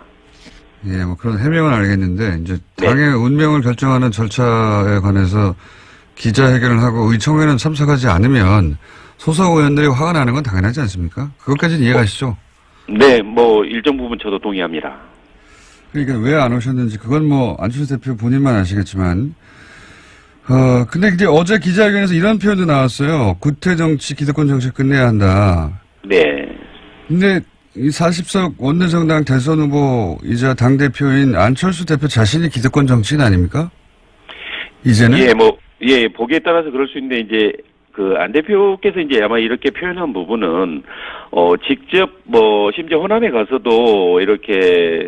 예, 뭐 그런 해명은 알겠는데 이제 네. 당의 운명을 결정하는 절차에 관해서 기자회견을 하고 의총에는 참석하지 않으면 소속 의원들이 화가 나는 건 당연하지 않습니까? 그것까지는 이해가시죠? 네, 뭐 일정 부분 저도 동의합니다. 그러니까 왜 안 오셨는지 그건 뭐 안철수 대표 본인만 아시겠지만 근데 이제 어제 기자회견에서 이런 표현도 나왔어요. 구태 정치, 기득권 정치 끝내야 한다. 네. 근데 이 40석 원내정당 대선 후보이자 당대표인 안철수 대표 자신이 기득권 정치인 아닙니까? 이제는? 예, 보기에 따라서 그럴 수 있는데, 이제, 그, 안 대표께서 이제 아마 이렇게 표현한 부분은, 직접 뭐, 심지어 호남에 가서도 이렇게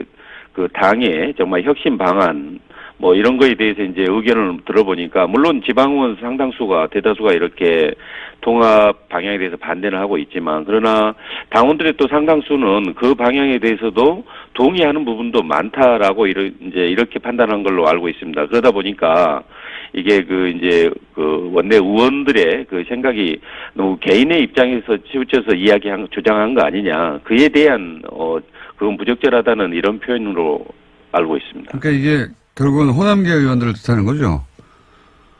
그 당의 정말 혁신 방안, 뭐 이런 거에 대해서 이제 의견을 들어보니까 물론 지방의원 상당수가 대다수가 이렇게 통합 방향에 대해서 반대를 하고 있지만 그러나 당원들의 또 상당수는 그 방향에 대해서도 동의하는 부분도 많다라고 이제 이렇게 판단한 걸로 알고 있습니다. 그러다 보니까 이게 그 이제 그 원내 의원들의 그 생각이 너무 개인의 입장에서 치우쳐서 주장한 거 아니냐. 그에 대한 그건 부적절하다는 이런 표현으로 알고 있습니다. 그러니까 이게 결국은 호남계 의원들을 뜻하는 거죠?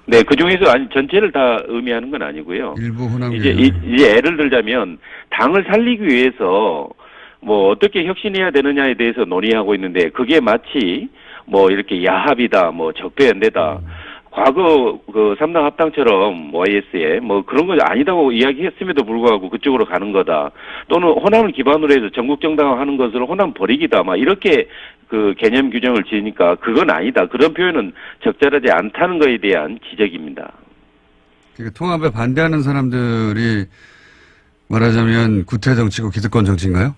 네, 그 중에서 전체를 다 의미하는 건 아니고요. 일부 호남계 이제 예를 들자면 당을 살리기 위해서 뭐 어떻게 혁신해야 되느냐에 대해서 논의하고 있는데 그게 마치 뭐 이렇게 야합이다, 뭐 적폐연대다. 과거 그 3당 합당처럼 YS에 뭐 그런 거 아니다고 이야기했음에도 불구하고 그쪽으로 가는 거다. 또는 호남을 기반으로 해서 전국 정당화하는 것을 호남 버리기다. 막 이렇게 그 개념 규정을 지으니까 그건 아니다. 그런 표현은 적절하지 않다는 것에 대한 지적입니다. 그러니까 통합에 반대하는 사람들이 말하자면 구태 정치고 기득권 정치인가요?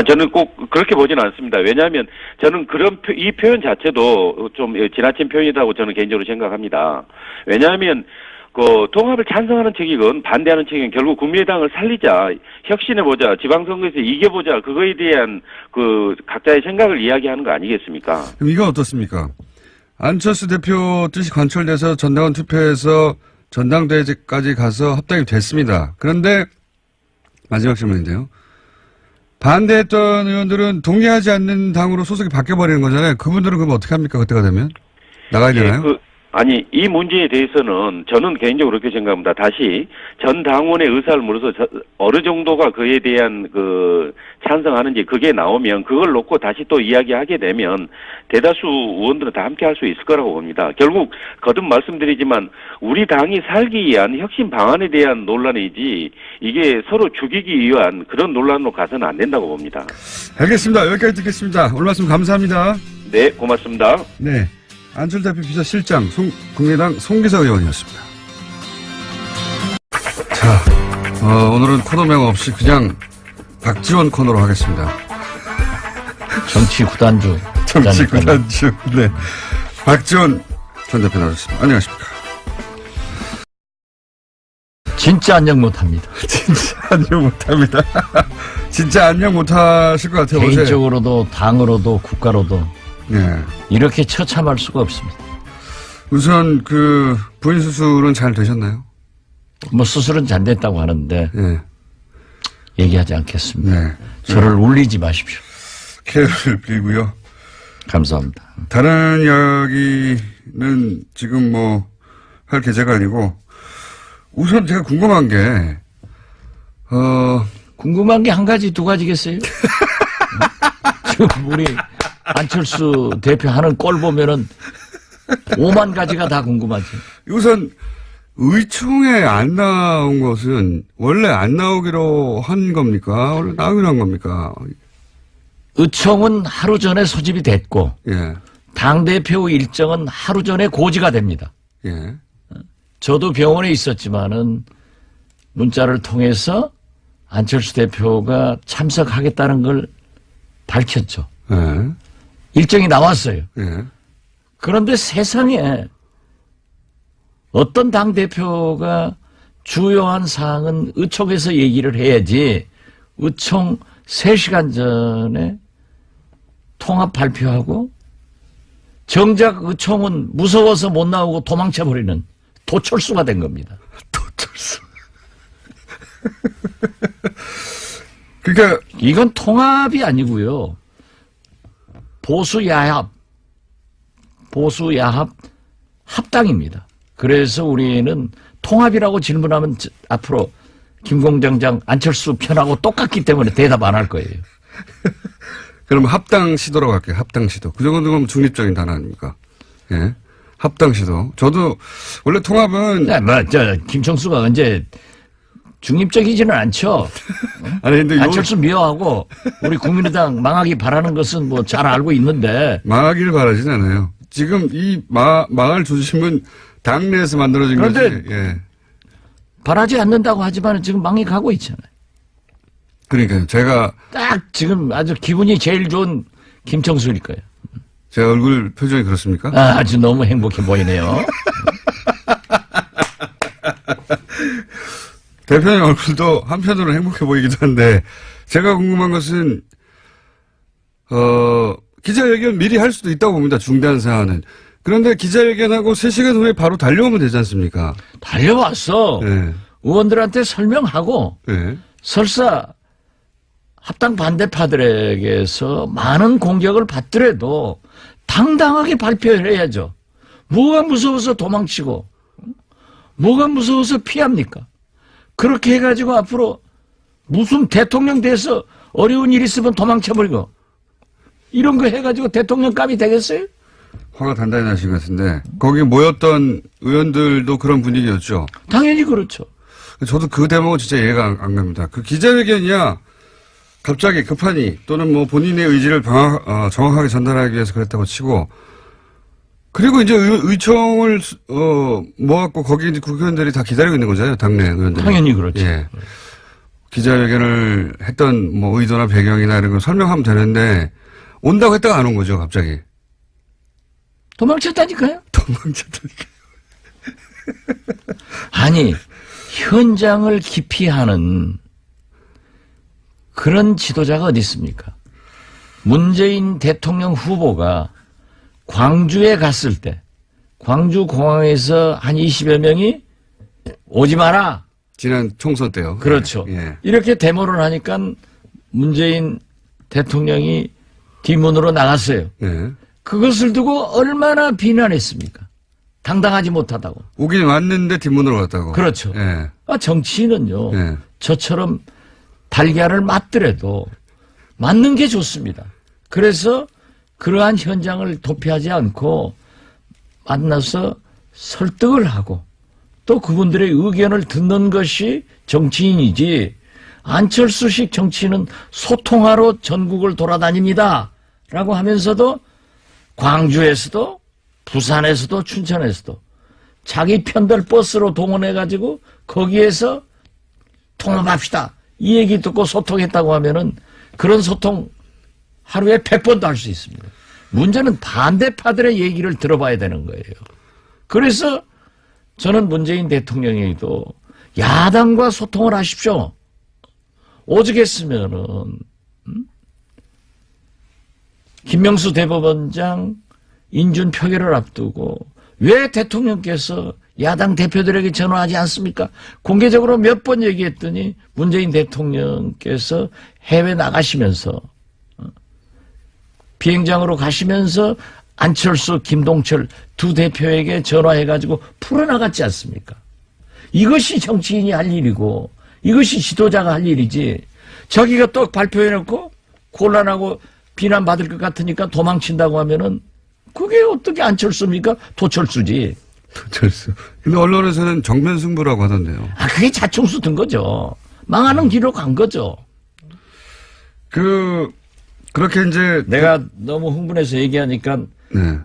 저는 꼭 그렇게 보지는 않습니다. 왜냐하면 저는 이 표현 자체도 좀 지나친 표현이라고 저는 개인적으로 생각합니다. 왜냐하면 그 통합을 찬성하는 측이건 반대하는 측이건 결국 국민의당을 살리자, 혁신해보자, 지방선거에서 이겨보자, 그거에 대한 그 각자의 생각을 이야기하는 거 아니겠습니까? 그럼 이건 어떻습니까? 안철수 대표 뜻이 관철돼서 전당원 투표해서 전당대회까지 가서 합당이 됐습니다. 그런데 마지막 질문인데요. 반대했던 의원들은 동의하지 않는 당으로 소속이 바뀌어버리는 거잖아요. 그분들은 그럼 어떻게 합니까? 그때가 되면? 나가야 되나요? 아니, 이 문제에 대해서는 저는 개인적으로 그렇게 생각합니다. 다시 전 당원의 의사를 물어서 어느 정도가 그에 대한 찬성하는지 그게 나오면 그걸 놓고 다시 또 이야기하게 되면 대다수 의원들은 다 함께 할 수 있을 거라고 봅니다. 결국 거듭 말씀드리지만 우리 당이 살기 위한 혁신 방안에 대한 논란이지 이게 서로 죽이기 위한 그런 논란으로 가서는 안 된다고 봅니다. 알겠습니다. 여기까지 듣겠습니다. 오늘 말씀 감사합니다. 네, 고맙습니다. 네. 안철 대표 비서실장, 국민의당 송기사 의원이었습니다. 자, 오늘은 코너명 없이 그냥 박지원 코너로 하겠습니다. 정치 구단주. 정치 구단주. 네. 박지원 전 대표 나오셨습니다. 안녕하십니까. 진짜 안녕 못합니다. 진짜 안녕 못합니다. 진짜 안녕 못하실 것 같아요. 개인적으로도 당으로도 국가로도 네. 이렇게 처참할 수가 없습니다. 우선 부인 수술은 잘 되셨나요? 뭐 수술은 잘 됐다고 하는데 네. 얘기하지 않겠습니다. 네. 저를 울리지 마십시오. 쾌유를 빌고요. 감사합니다. 다른 이야기는 지금 할 계제가 아니고 우선 제가 궁금한 게 궁금한 게 한 가지 두 가지겠어요? 지금 우리 안철수 대표 하는 꼴 보면은 5만 가지가 다 궁금하지. 우선 의총에 안 나온 것은 원래 안 나오기로 한 겁니까? 원래 나오기로 한 겁니까? 의총은 하루 전에 소집이 됐고 예. 당대표 일정은 하루 전에 고지가 됩니다. 예. 저도 병원에 있었지만은 문자를 통해서 안철수 대표가 참석하겠다는 걸 밝혔죠. 예. 일정이 나왔어요. 예. 그런데 세상에 어떤 당대표가 주요한 사항은 의총에서 얘기를 해야지 의총 3시간 전에 통합 발표하고 정작 의총은 무서워서 못 나오고 도망쳐버리는 도철수가 된 겁니다. 도철수. 그러니까 이건 통합이 아니고요. 보수야합 합당입니다. 그래서 우리는 통합이라고 질문하면 앞으로 김공장장 안철수 편하고 똑같기 때문에 대답 안 할 거예요. 그럼 합당 시도라고 할게요. 합당 시도. 그 정도면 중립적인 단어 아닙니까? 예. 합당 시도. 저도 원래 통합은 네, 김청수가 언제 중립적이지는 않죠. 아니 근데 안철수 미워하고 우리 국민의당 망하기 바라는 것은 뭐 잘 알고 있는데 망하기를 바라진 않아요. 지금 이 망할 조짐은 당내에서 만들어진 거지. 그런데 예. 바라지 않는다고 하지만 지금 망해 가고 있잖아요. 그러니까요. 제가 딱 지금 아주 기분이 제일 좋은 김청수일 거예요. 제 얼굴 표정이 그렇습니까? 아주 너무 행복해 보이네요. 대표님 얼굴도 한편으로 행복해 보이기도 한데 제가 궁금한 것은 기자회견 미리 할 수도 있다고 봅니다. 중대한 사안은. 그런데 기자회견하고 3시간 후에 바로 달려오면 되지 않습니까? 달려왔어. 네. 의원들한테 설명하고 네. 설사 합당 반대파들에게서 많은 공격을 받더라도 당당하게 발표를 해야죠. 뭐가 무서워서 도망치고 뭐가 무서워서 피합니까? 그렇게 해가지고 앞으로 무슨 대통령 돼서 어려운 일 있으면 도망쳐버리고 이런 거 해가지고 대통령감이 되겠어요? 화가 단단히 나신 것 같은데 거기 모였던 의원들도 그런 분위기였죠. 당연히 그렇죠. 저도 그 대목은 진짜 이해가 안 갑니다. 그 기자회견이야 갑자기 급하니 또는 뭐 본인의 의지를 정확하게 전달하기 위해서 그랬다고 치고 그리고 이제 의총을 모았고 거기 이제 국회의원들이 다 기다리고 있는 거잖아요. 당내 의원들. 당연히 그렇죠. 예. 기자회견을 했던 뭐 의도나 배경이나 이런 걸 설명하면 되는데 온다고 했다가 안 온 거죠. 갑자기. 도망쳤다니까요. 도망쳤다니까요. 아니 현장을 기피하는 그런 지도자가 어디 있습니까? 문재인 대통령 후보가 광주에 갔을 때 광주 공항에서 한 20여 명이 오지 마라. 지난 총선 때요. 그렇죠. 예. 이렇게 데모를 하니까 문재인 대통령이 뒷문으로 나갔어요. 예. 그것을 두고 얼마나 비난했습니까? 당당하지 못하다고. 오긴 왔는데 뒷문으로 갔다고. 그렇죠. 예. 정치인은요. 예. 저처럼 달걀을 맞더라도 맞는 게 좋습니다. 그래서 그러한 현장을 도피하지 않고 만나서 설득을 하고 또 그분들의 의견을 듣는 것이 정치인이지, 안철수식 정치인은 소통하러 전국을 돌아다닙니다 라고 하면서도 광주에서도 부산에서도 춘천에서도 자기 편들 버스로 동원해가지고 거기에서 통합합시다 이 얘기 듣고 소통했다고 하면은 그런 소통 하루에 100번도 할 수 있습니다. 문제는 반대파들의 얘기를 들어봐야 되는 거예요. 그래서 저는 문재인 대통령에게도 야당과 소통을 하십시오. 오죽했으면은 김명수 대법원장 인준 표결을 앞두고 왜 대통령께서 야당 대표들에게 전화하지 않습니까? 공개적으로 몇 번 얘기했더니 문재인 대통령께서 해외 나가시면서 비행장으로 가시면서 안철수, 김동철 두 대표에게 전화해가지고 풀어나갔지 않습니까? 이것이 정치인이 할 일이고 이것이 지도자가 할 일이지, 자기가 또 발표해놓고 곤란하고 비난받을 것 같으니까 도망친다고 하면은 그게 어떻게 안철수입니까? 도철수지. 도철수. 근데 언론에서는 정면 승부라고 하던데요. 그게 자충수 든 거죠. 망하는 길로 간 거죠. 그렇게 이제. 내가 너무 흥분해서 얘기하니까 네.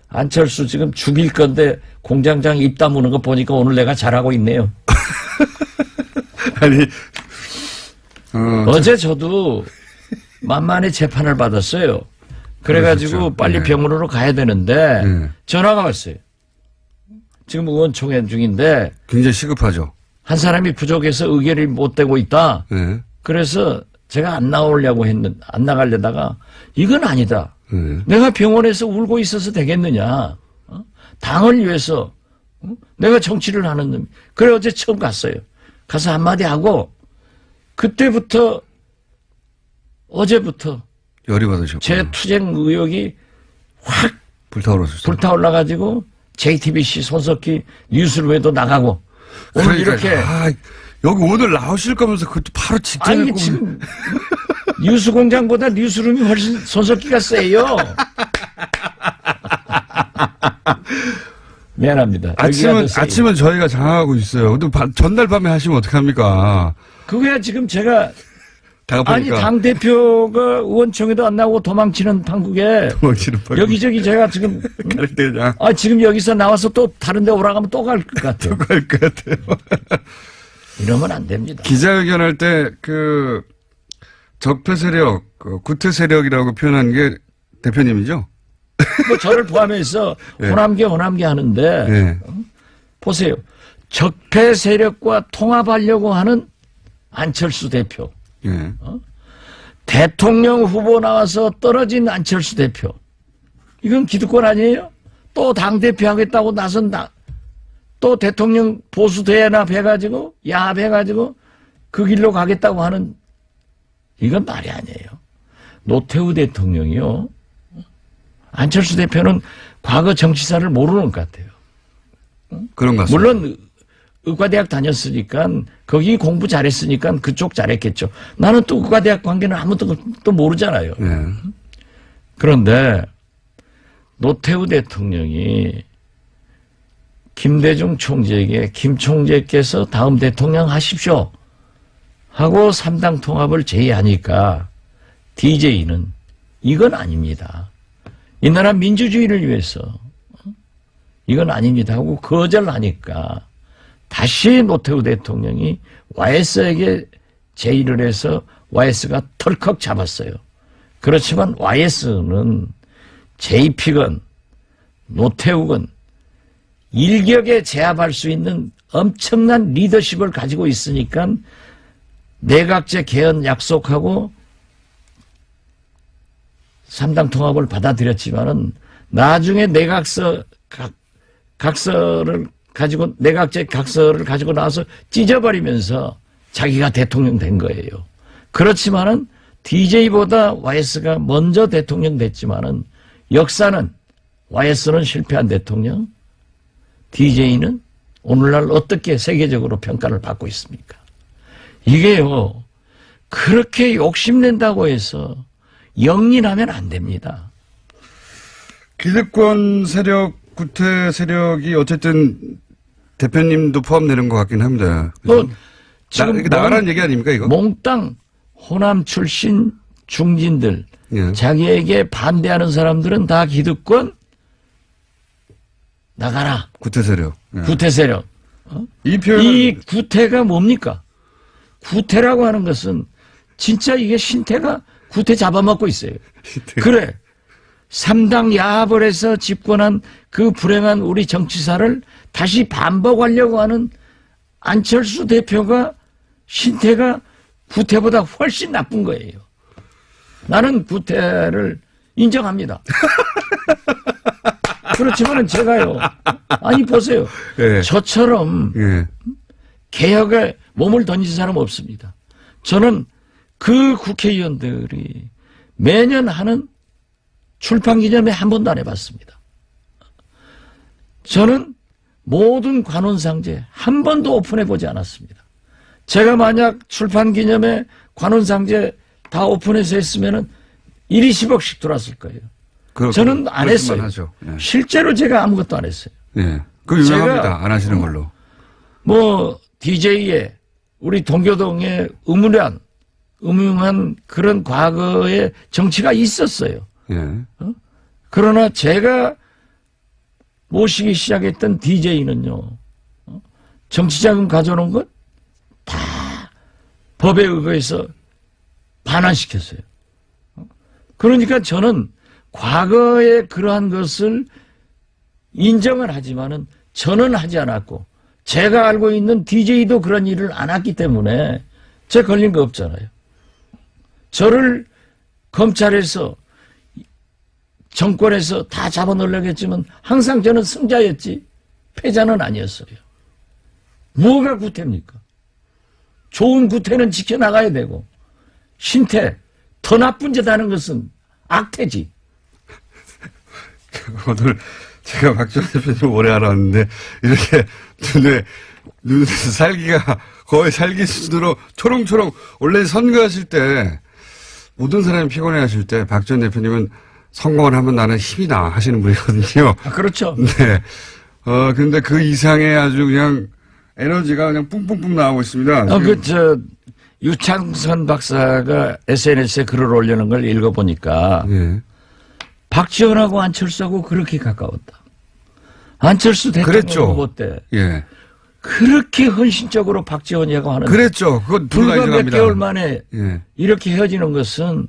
안철수 지금 죽일 건데 공장장 입 다무는 거 보니까 오늘 내가 잘하고 있네요. 아니, 어제 저도 만만히 재판을 받았어요. 그래가지고 그러셨죠. 빨리 네. 병원으로 가야 되는데 네. 전화가 왔어요. 지금 의원총회 중인데 굉장히 시급하죠. 한 사람이 부족해서 의결이 못 되고 있다. 네. 그래서 제가 안 나가려다가 이건 아니다. 네. 내가 병원에서 울고 있어서 되겠느냐. 당을 위해서 내가 정치를 하는 놈. 그래 어제 처음 갔어요. 가서 한마디 하고 그때부터 어제부터 열이 받으셨고. 제 투쟁 의욕이 확 불타오르셨어요. 불타올라가지고 JTBC 손석희 뉴스룸에도 나가고 오늘 그러니까, 이렇게 여기 오늘 나오실 거면서 그것도 바로 직전에 아니 지금 뉴스공장보다 뉴스룸이 훨씬 손석희가 세요. 미안합니다. 아침은 저희가 장악하고 있어요. 근데 전날 밤에 하시면 어떡합니까? 그거야 지금 제가 아니 다급하니까. 당대표가 의원총회도 안 나오고 도망치는 판국에 도망치는 판국. 여기저기 제가 지금 그냥 지금 여기서 나와서 또 다른 데 오라가면 또 갈 것 같아요. 갈 것 같아요. 이러면 안 됩니다. 기자회견할 때 적폐 세력, 구태 세력이라고 표현한 게 대표님이죠? 뭐 저를 포함해서 네. 호남계 하는데 네. 보세요. 적폐 세력과 통합하려고 하는 안철수 대표. 예. 대통령 후보 나와서 떨어진 안철수 대표. 이건 기득권 아니에요? 또 당대표 하겠다고 나선다. 또 대통령 보수 대연합해가지고 야합해가지고 그 길로 가겠다고 하는, 이건 말이 아니에요. 노태우 대통령이요. 안철수 대표는 과거 정치사를 모르는 것 같아요. 그런 것 같습니다. 물론 의과대학 다녔으니까 거기 공부 잘했으니까 그쪽 잘했겠죠. 나는 또 의과대학 관계는 아무도 또 모르잖아요. 예. 그런데 노태우 대통령이 김대중 총재에게 김 총재께서 다음 대통령 하십시오 하고 3당 통합을 제의하니까 DJ는 이건 아닙니다. 이 나라 민주주의를 위해서 이건 아닙니다 하고 거절하니까 다시 노태우 대통령이 YS에게 제의를 해서 YS가 털컥 잡았어요. 그렇지만 YS는 JP건 노태우건 일격에 제압할 수 있는 엄청난 리더십을 가지고 있으니까 내각제 개헌 약속하고 3당 통합을 받아들였지만은 나중에 각서를 가지고 내각제 각서를 가지고 나와서 찢어버리면서 자기가 대통령 된 거예요. 그렇지만은 DJ보다 YS가 먼저 대통령 됐지만은 역사는 YS는 실패한 대통령, DJ는 오늘날 어떻게 세계적으로 평가를 받고 있습니까? 이게요, 그렇게 욕심낸다고 해서 영린하면 안 됩니다. 기득권 세력, 구태 세력이 어쨌든 대표님도 포함되는 것 같긴 합니다. 지금 나가라는 얘기 아닙니까, 이거? 몽땅 호남 출신 중진들, 예. 자기에게 반대하는 사람들은 다 기득권 나가라. 구태 세력. 예. 구태 세력. 이 표현 이 구태가 뭡니까? 구태라고 하는 것은 진짜 이게 신태가 구태 잡아먹고 있어요. 그래. 3당 야합을 해서 집권한 그 불행한 우리 정치사를 다시 반복하려고 하는 안철수 대표가 신태가 구태보다 훨씬 나쁜 거예요. 나는 구태를 인정합니다. 그렇지만은 제가요. 아니 보세요. 예. 저처럼 예. 개혁에 몸을 던진 사람 없습니다. 저는 그 국회의원들이 매년 하는 출판기념회 한 번도 안 해봤습니다. 저는 모든 관훈상제 한 번도 오픈해보지 않았습니다. 제가 만약 출판기념회 관훈상제 다 오픈해서 했으면은 1, 20억씩 들어왔을 거예요. 저는 안 했어요. 하죠. 예. 실제로 제가 아무것도 안 했어요. 예. 그 유명합니다. 안 하시는 걸로. 뭐 DJ에 우리 동교동에 음흉한 그런 과거의 정치가 있었어요. 예. 그러나 제가 모시기 시작했던 DJ는요, 정치자금 가져오는 것 다 법에 의거해서 반환시켰어요. 그러니까 저는 과거에 그러한 것을 인정을 하지만은 저는 하지 않았고, 제가 알고 있는 DJ도 그런 일을 안 했기 때문에 제가 걸린 거 없잖아요. 저를 검찰에서 정권에서 다 잡아놓으려고 했지만 항상 저는 승자였지 패자는 아니었어요. 뭐가 구태입니까? 좋은 구태는 지켜나가야 되고 신태, 더 나쁜 짓 하는 것은 악태지. 오늘 제가 박지원 대표님 오래 알았는데 이렇게 눈에서 살기가 거의 살기 수준으로 초롱초롱, 원래 선거하실 때 모든 사람이 피곤해 하실 때 박지원 대표님은 성공을 하면 나는 힘이 나 하시는 분이거든요. 아, 그렇죠. 네. 근데 그 이상의 아주 그냥 에너지가 그냥 뿜뿜뿜 나오고 있습니다. 유창선 박사가 SNS에 글을 올리는 걸 읽어보니까 예. 박지원하고 안철수하고 그렇게 가까웠다. 안철수 대통령 그랬죠. 후보 때 예. 그렇게 헌신적으로 박지원이라고 하는 그랬죠. 그건 불과 몇 인정합니다. 개월 만에 예. 이렇게 헤어지는 것은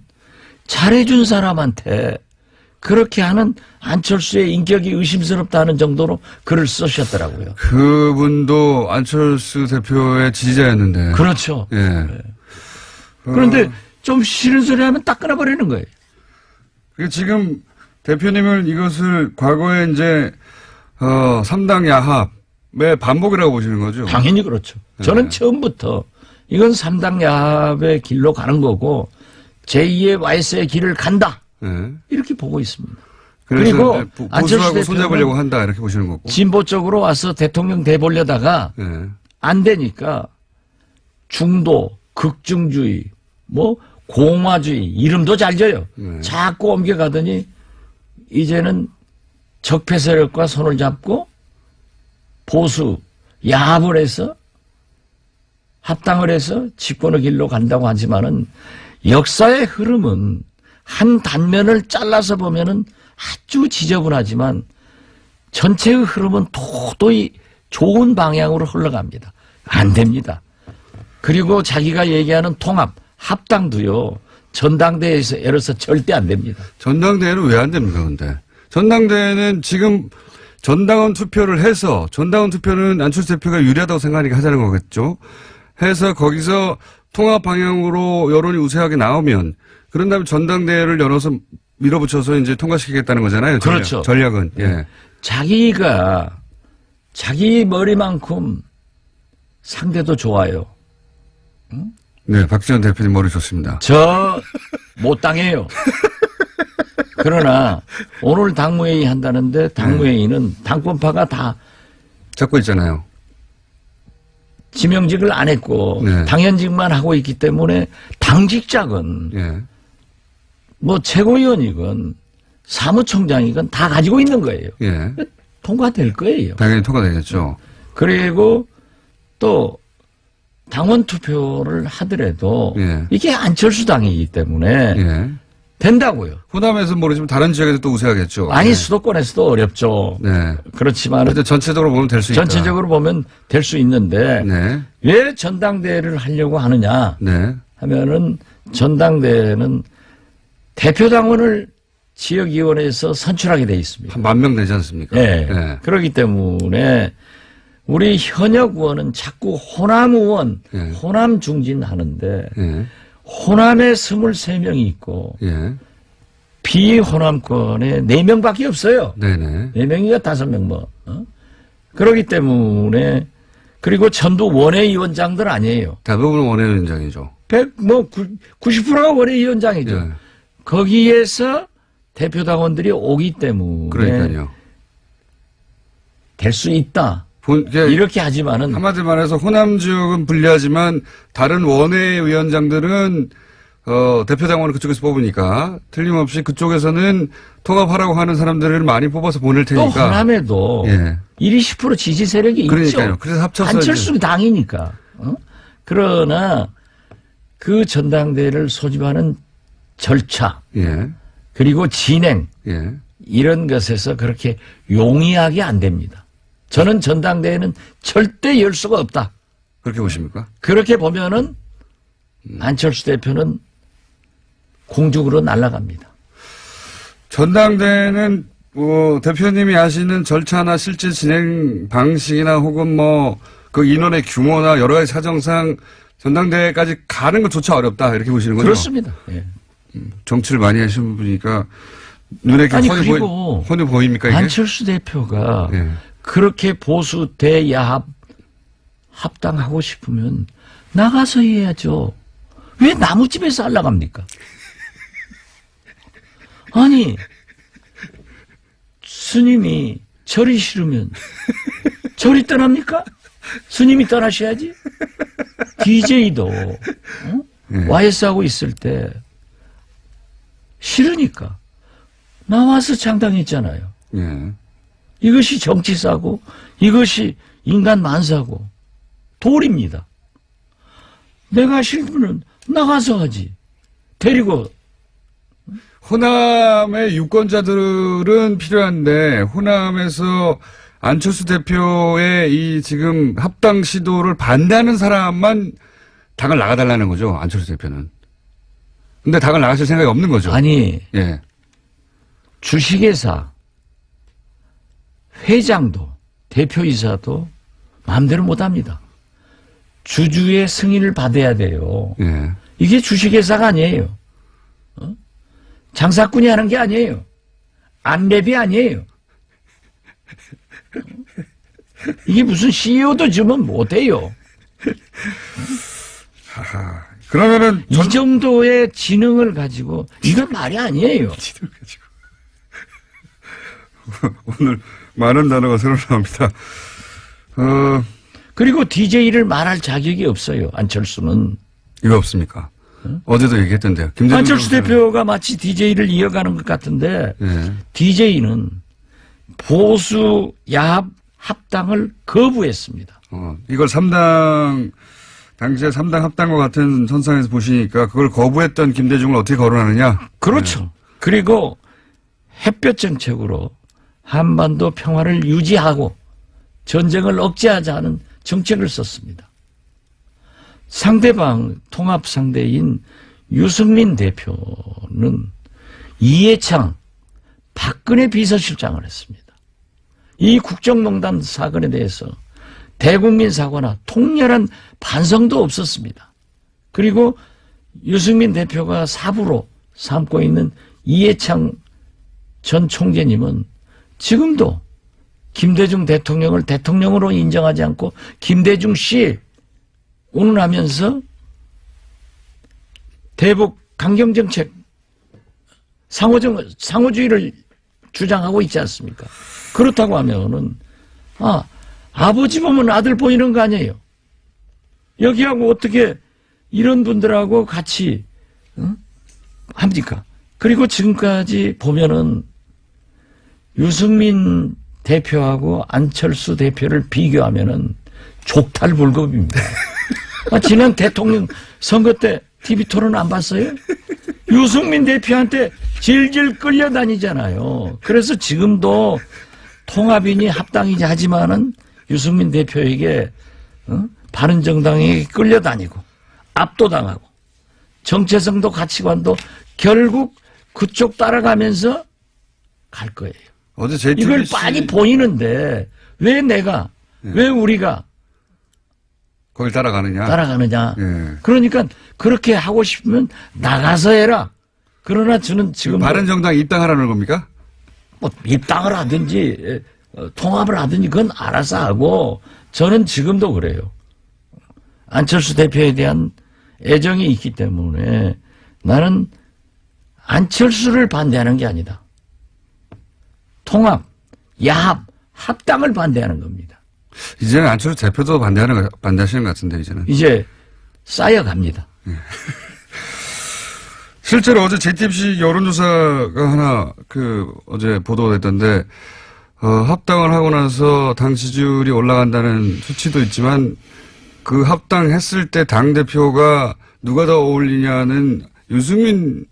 잘해준 사람한테 그렇게 하는 안철수의 인격이 의심스럽다는 정도로 글을 쓰셨더라고요. 그분도 안철수 대표의 지지자였는데. 그렇죠. 예. 그런데 좀 싫은 소리 하면 딱 끊어버리는 거예요. 지금 대표님은 이것을 과거에 이제 3당 야합의 반복이라고 보시는 거죠? 당연히 그렇죠. 저는 처음부터 이건 3당 야합의 길로 가는 거고 제2의 YS의 길을 간다. 예. 이렇게 보고 있습니다. 그리고 그리고 안철수 보수하고 대표는 손잡으려고 한다 이렇게 보시는 거고. 진보 쪽으로 와서 대통령 돼보려다가 예. 안 되니까 중도, 극중주의, 뭐 공화주의 이름도 잘 져요. 네. 자꾸 옮겨가더니 이제는 적폐 세력과 손을 잡고 보수 야합을 해서 합당을 해서 집권의 길로 간다고 하지만은 역사의 흐름은 한 단면을 잘라서 보면은 아주 지저분하지만 전체의 흐름은 도저히 좋은 방향으로 흘러갑니다. 안 됩니다. 그리고 자기가 얘기하는 통합, 합당도요, 전당대회에서 에러서 절대 안 됩니다. 전당대회는 왜 안 됩니까, 근데? 전당대회는 지금 전당원 투표를 해서, 전당원 투표는 안철수 대표가 유리하다고 생각하니까 하자는 거겠죠? 해서 거기서 통합 방향으로 여론이 우세하게 나오면, 그런 다음에 전당대회를 열어서 밀어붙여서 이제 통과시키겠다는 거잖아요. 그렇죠. 전략은. 예. 자기가 자기 머리만큼 상대도 좋아요. 네, 박지원 대표님 머리 좋습니다. 저 못 당해요. 그러나 오늘 당무회의 한다는데 당무회의는 당권파가 다 잡고 있잖아요. 지명직을 안 했고 네. 당연직만 하고 있기 때문에 당직자건 예. 뭐 최고위원이건 사무총장이건 다 가지고 있는 거예요. 예. 통과될 거예요. 당연히 통과되겠죠. 그리고 또 당원 투표를 하더라도 예. 이게 안철수 당이기 때문에 예. 된다고요. 호남에서 모르지만 다른 지역에서 또 우세하겠죠. 아니 네. 수도권에서도 어렵죠. 네. 그렇지만 근데 전체적으로 보면 될 수 있다. 전체적으로 보면 될 수 있는데 네. 왜 전당대회를 하려고 하느냐 네. 하면은 전당대회는 대표당원을 지역위원회에서 선출하게 돼 있습니다. 한 10,000명 되지 않습니까? 네. 네. 그렇기 때문에 우리 현역 의원은 자꾸 호남 의원, 네. 호남 중진하는데 예. 호남에 23명이 있고 예. 비호남권에 4명밖에 없어요. 네네. 4명이가 5명 뭐. 그렇기 때문에 그리고 전부 원외위원장들 아니에요. 대부분 원외위원장이죠. 90%가 원외위원장이죠. 예. 거기에서 대표당원들이 오기 때문에 그러니까요. 될 수 있다. 이게 이렇게 하지만은 한마디로 말해서 호남 지역은 불리하지만 다른 원외위원장들은 대표당원을 그쪽에서 뽑으니까 틀림없이 그쪽에서는 통합하라고 하는 사람들을 많이 뽑아서 보낼 또 테니까. 호남에도 예. 20% 지지 세력이 그러니까요. 있죠. 그래서 합쳐서 안철수 당이니까. 그러나 그 전당대회를 소집하는 절차 예. 그리고 진행 예. 이런 것에서 그렇게 용이하게 안 됩니다. 저는 전당대회는 절대 열 수가 없다. 그렇게 보십니까? 그렇게 보면은 안철수 대표는 공중으로 날아갑니다. 전당대회는 대표님이 아시는 절차나 실제 진행 방식이나 혹은 뭐 그 인원의 규모나 여러 가지 사정상 전당대회까지 가는 것조차 어렵다 이렇게 보시는 거죠? 그렇습니다. 예. 정치를 많이 하시는 분이니까 눈에 아니, 훤히, 그리고 훤히 보입니까 이게? 안철수 대표가 예. 그렇게 보수 대야합 합당하고 싶으면 나가서 해야죠. 왜 나무집에서 하려갑니까? 아니 스님이 절이 싫으면 절이 떠납니까? 스님이 떠나셔야지. DJ도 YS하고 있을 때 싫으니까 나와서 창당했잖아요. 예. 이것이 정치사고 이것이 인간 만사고 도리입니다. 내가 싫으면 나가서 하지. 데리고. 호남의 유권자들은 필요한데 호남에서 안철수 대표의 이 지금 합당 시도를 반대하는 사람만 당을 나가달라는 거죠. 안철수 대표는. 근데 당을 나가실 생각이 없는 거죠. 아니 예. 주식회사 회장도 대표이사도 마음대로 못합니다. 주주의 승인을 받아야 돼요. 예. 이게 주식회사가 아니에요. 장사꾼이 하는 게 아니에요. 안랩이 아니에요. 이게 무슨 CEO도 주면 못해요. 그러면은 이 정도의 지능을 가지고 이건 말이 아니에요. 오늘 많은 단어가 새로 나옵니다. 그리고 DJ를 말할 자격이 없어요. 안철수는. 이거 없습니까? 어제도 얘기했던데요. 김대중 안철수 선수는- 대표가 마치 DJ를 이어가는 것 같은데 예. DJ는 보수 야합 합당을 거부했습니다. 이걸 당시에 3당 합당과 같은 선상에서 보시니까 그걸 거부했던 김대중을 어떻게 거론하느냐? 그렇죠. 그리고 햇볕 정책으로 한반도 평화를 유지하고 전쟁을 억제하자는 정책을 썼습니다. 상대방 통합 상대인 유승민 대표는 이해창 박근혜 비서실장을 했습니다. 이 국정농단 사건에 대해서 대국민 사과나 통렬한 반성도 없었습니다. 그리고 유승민 대표가 사부로 삼고 있는 이해창 전 총재님은 지금도 김대중 대통령을 대통령으로 인정하지 않고 김대중 씨 운운하면서 대북 강경정책 상호주의를 주장하고 있지 않습니까? 그렇다고 하면은, 아버지 보면 아들 보이는 거 아니에요? 여기하고 어떻게 이런 분들하고 같이, 합니까? 그리고 지금까지 보면은 유승민 대표하고 안철수 대표를 비교하면은 족탈불급입니다. 지난 대통령 선거 때 TV 토론 안 봤어요? 유승민 대표한테 질질 끌려다니잖아요. 그래서 지금도 통합이니 합당이니 하지만은 유승민 대표에게 바른정당에게 끌려다니고 압도당하고 정체성도 가치관도 결국 그쪽 따라가면서 갈 거예요. 어제 JTBC 이걸 빤히 보이는데 왜 내가 왜 우리가 거길 따라가느냐? 따라가느냐. 그러니까 그렇게 하고 싶으면 나가서 해라. 그러나 저는 지금 바른정당 입당하라는 겁니까? 뭐 입당을 하든지 통합을 하든지 그건 알아서 하고 저는 지금도 그래요. 안철수 대표에 대한 애정이 있기 때문에 나는 안철수를 반대하는 게 아니다. 통합, 야합, 합당을 반대하는 겁니다. 이제는 안철수 대표도 반대하시는 것 같은데, 이제는. 이제 쌓여갑니다. 실제로 어제 JTBC 여론조사가 하나, 어제 보도됐던데, 합당을 하고 나서 당 지지율이 올라간다는 수치도 있지만, 그 합당했을 때 당대표가 누가 더 어울리냐는 유승민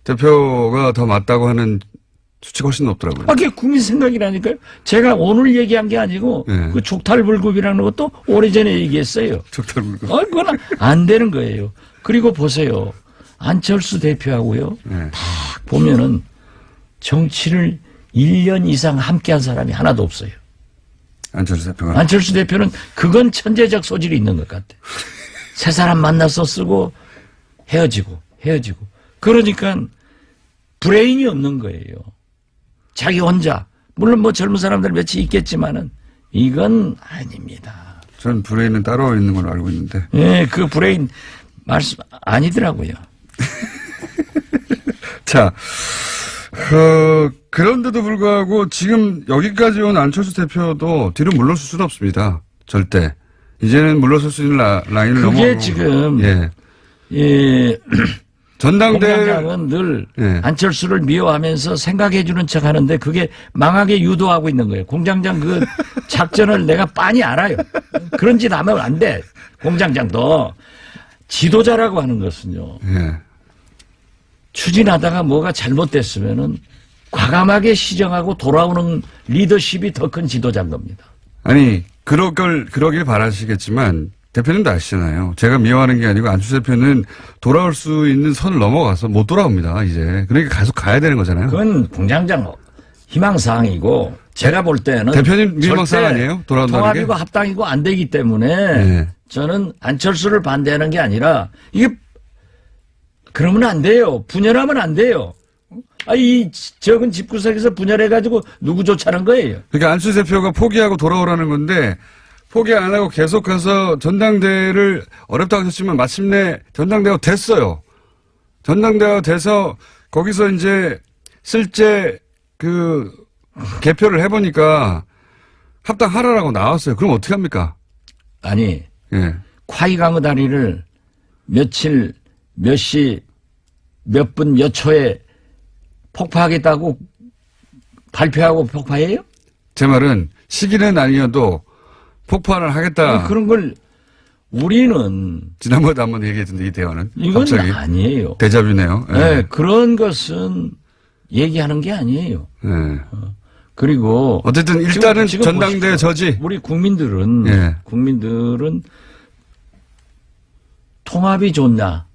대표가 더 맞다고 하는 수치가 훨씬 높더라고요. 그게 국민 생각이라니까요. 제가 오늘 얘기한 게 아니고 네. 그 족탈불급이라는 것도 오래전에 얘기했어요. 족탈불급. 그건 안 되는 거예요. 그리고 보세요. 안철수 대표하고요. 네. 딱 보면은 정치를 1년 이상 함께한 사람이 하나도 없어요. 안철수 대표가. 안철수 대표는 그건 천재적 소질이 있는 것 같아. 새 사람 만나서 쓰고 헤어지고. 그러니까 브레인이 없는 거예요. 자기 혼자. 물론 뭐 젊은 사람들 몇이 있겠지만은 이건 아닙니다. 전 브레인은 따로 있는 걸로 알고 있는데. 예, 그 브레인 말씀 아니더라고요. 자, 그런데도 불구하고 지금 여기까지 온 안철수 대표도 뒤로 물러설 수는 없습니다. 절대. 이제는 물러설 수 있는 라인을 넘어가고. 그게 지금 예. 전당대회 공장장은 늘 예. 안철수를 미워하면서 생각해주는 척 하는데 그게 망하게 유도하고 있는 거예요. 공장장 그 작전을 내가 빤히 알아요. 그런 짓 하면 안 돼. 공장장도. 지도자라고 하는 것은요. 예. 추진하다가 뭐가 잘못됐으면은 과감하게 시정하고 돌아오는 리더십이 더 큰 지도자인 겁니다. 아니 그러길 바라시겠지만 대표님도 아시잖아요. 제가 미워하는 게 아니고 안철수 대표는 돌아올 수 있는 선을 넘어가서 못 돌아옵니다. 이제 그러니까 계속 가야 되는 거잖아요. 그건 공장장 희망사항이고 제가 볼 때는 대표님 희망사항 아니에요? 돌아온다는 통합이고 게? 합당이고 안 되기 때문에 네. 저는 안철수를 반대하는 게 아니라 이게 그러면 안 돼요. 분열하면 안 돼요. 이 적은 집구석에서 분열해가지고 누구 쫓아는 거예요. 그러니까 안철수 대표가 포기하고 돌아오라는 건데 포기 안 하고 계속 가서 전당대회를 어렵다고 하셨지만 마침내 전당대회가 됐어요. 전당대회가 돼서 거기서 이제 실제 개표를 해보니까 합당하라라고 나왔어요. 그럼 어떻게 합니까? 아니 예. 콰이강의 다리를 며칠 몇 시 몇 분 몇 초에 폭파하겠다고 발표하고 폭파해요? 제 말은 시기는 아니어도 폭발을 하겠다. 그런 걸 우리는 지난번에도 한번 얘기했던데 이 대화는. 이건 갑자기. 아니에요. 데자뷰네요. 예. 네, 그런 것은 얘기하는 게 아니에요. 예. 그리고 어쨌든 일단은 지금 전당대회 보십시오. 저지. 우리 국민들은 예. 통합이 좋냐?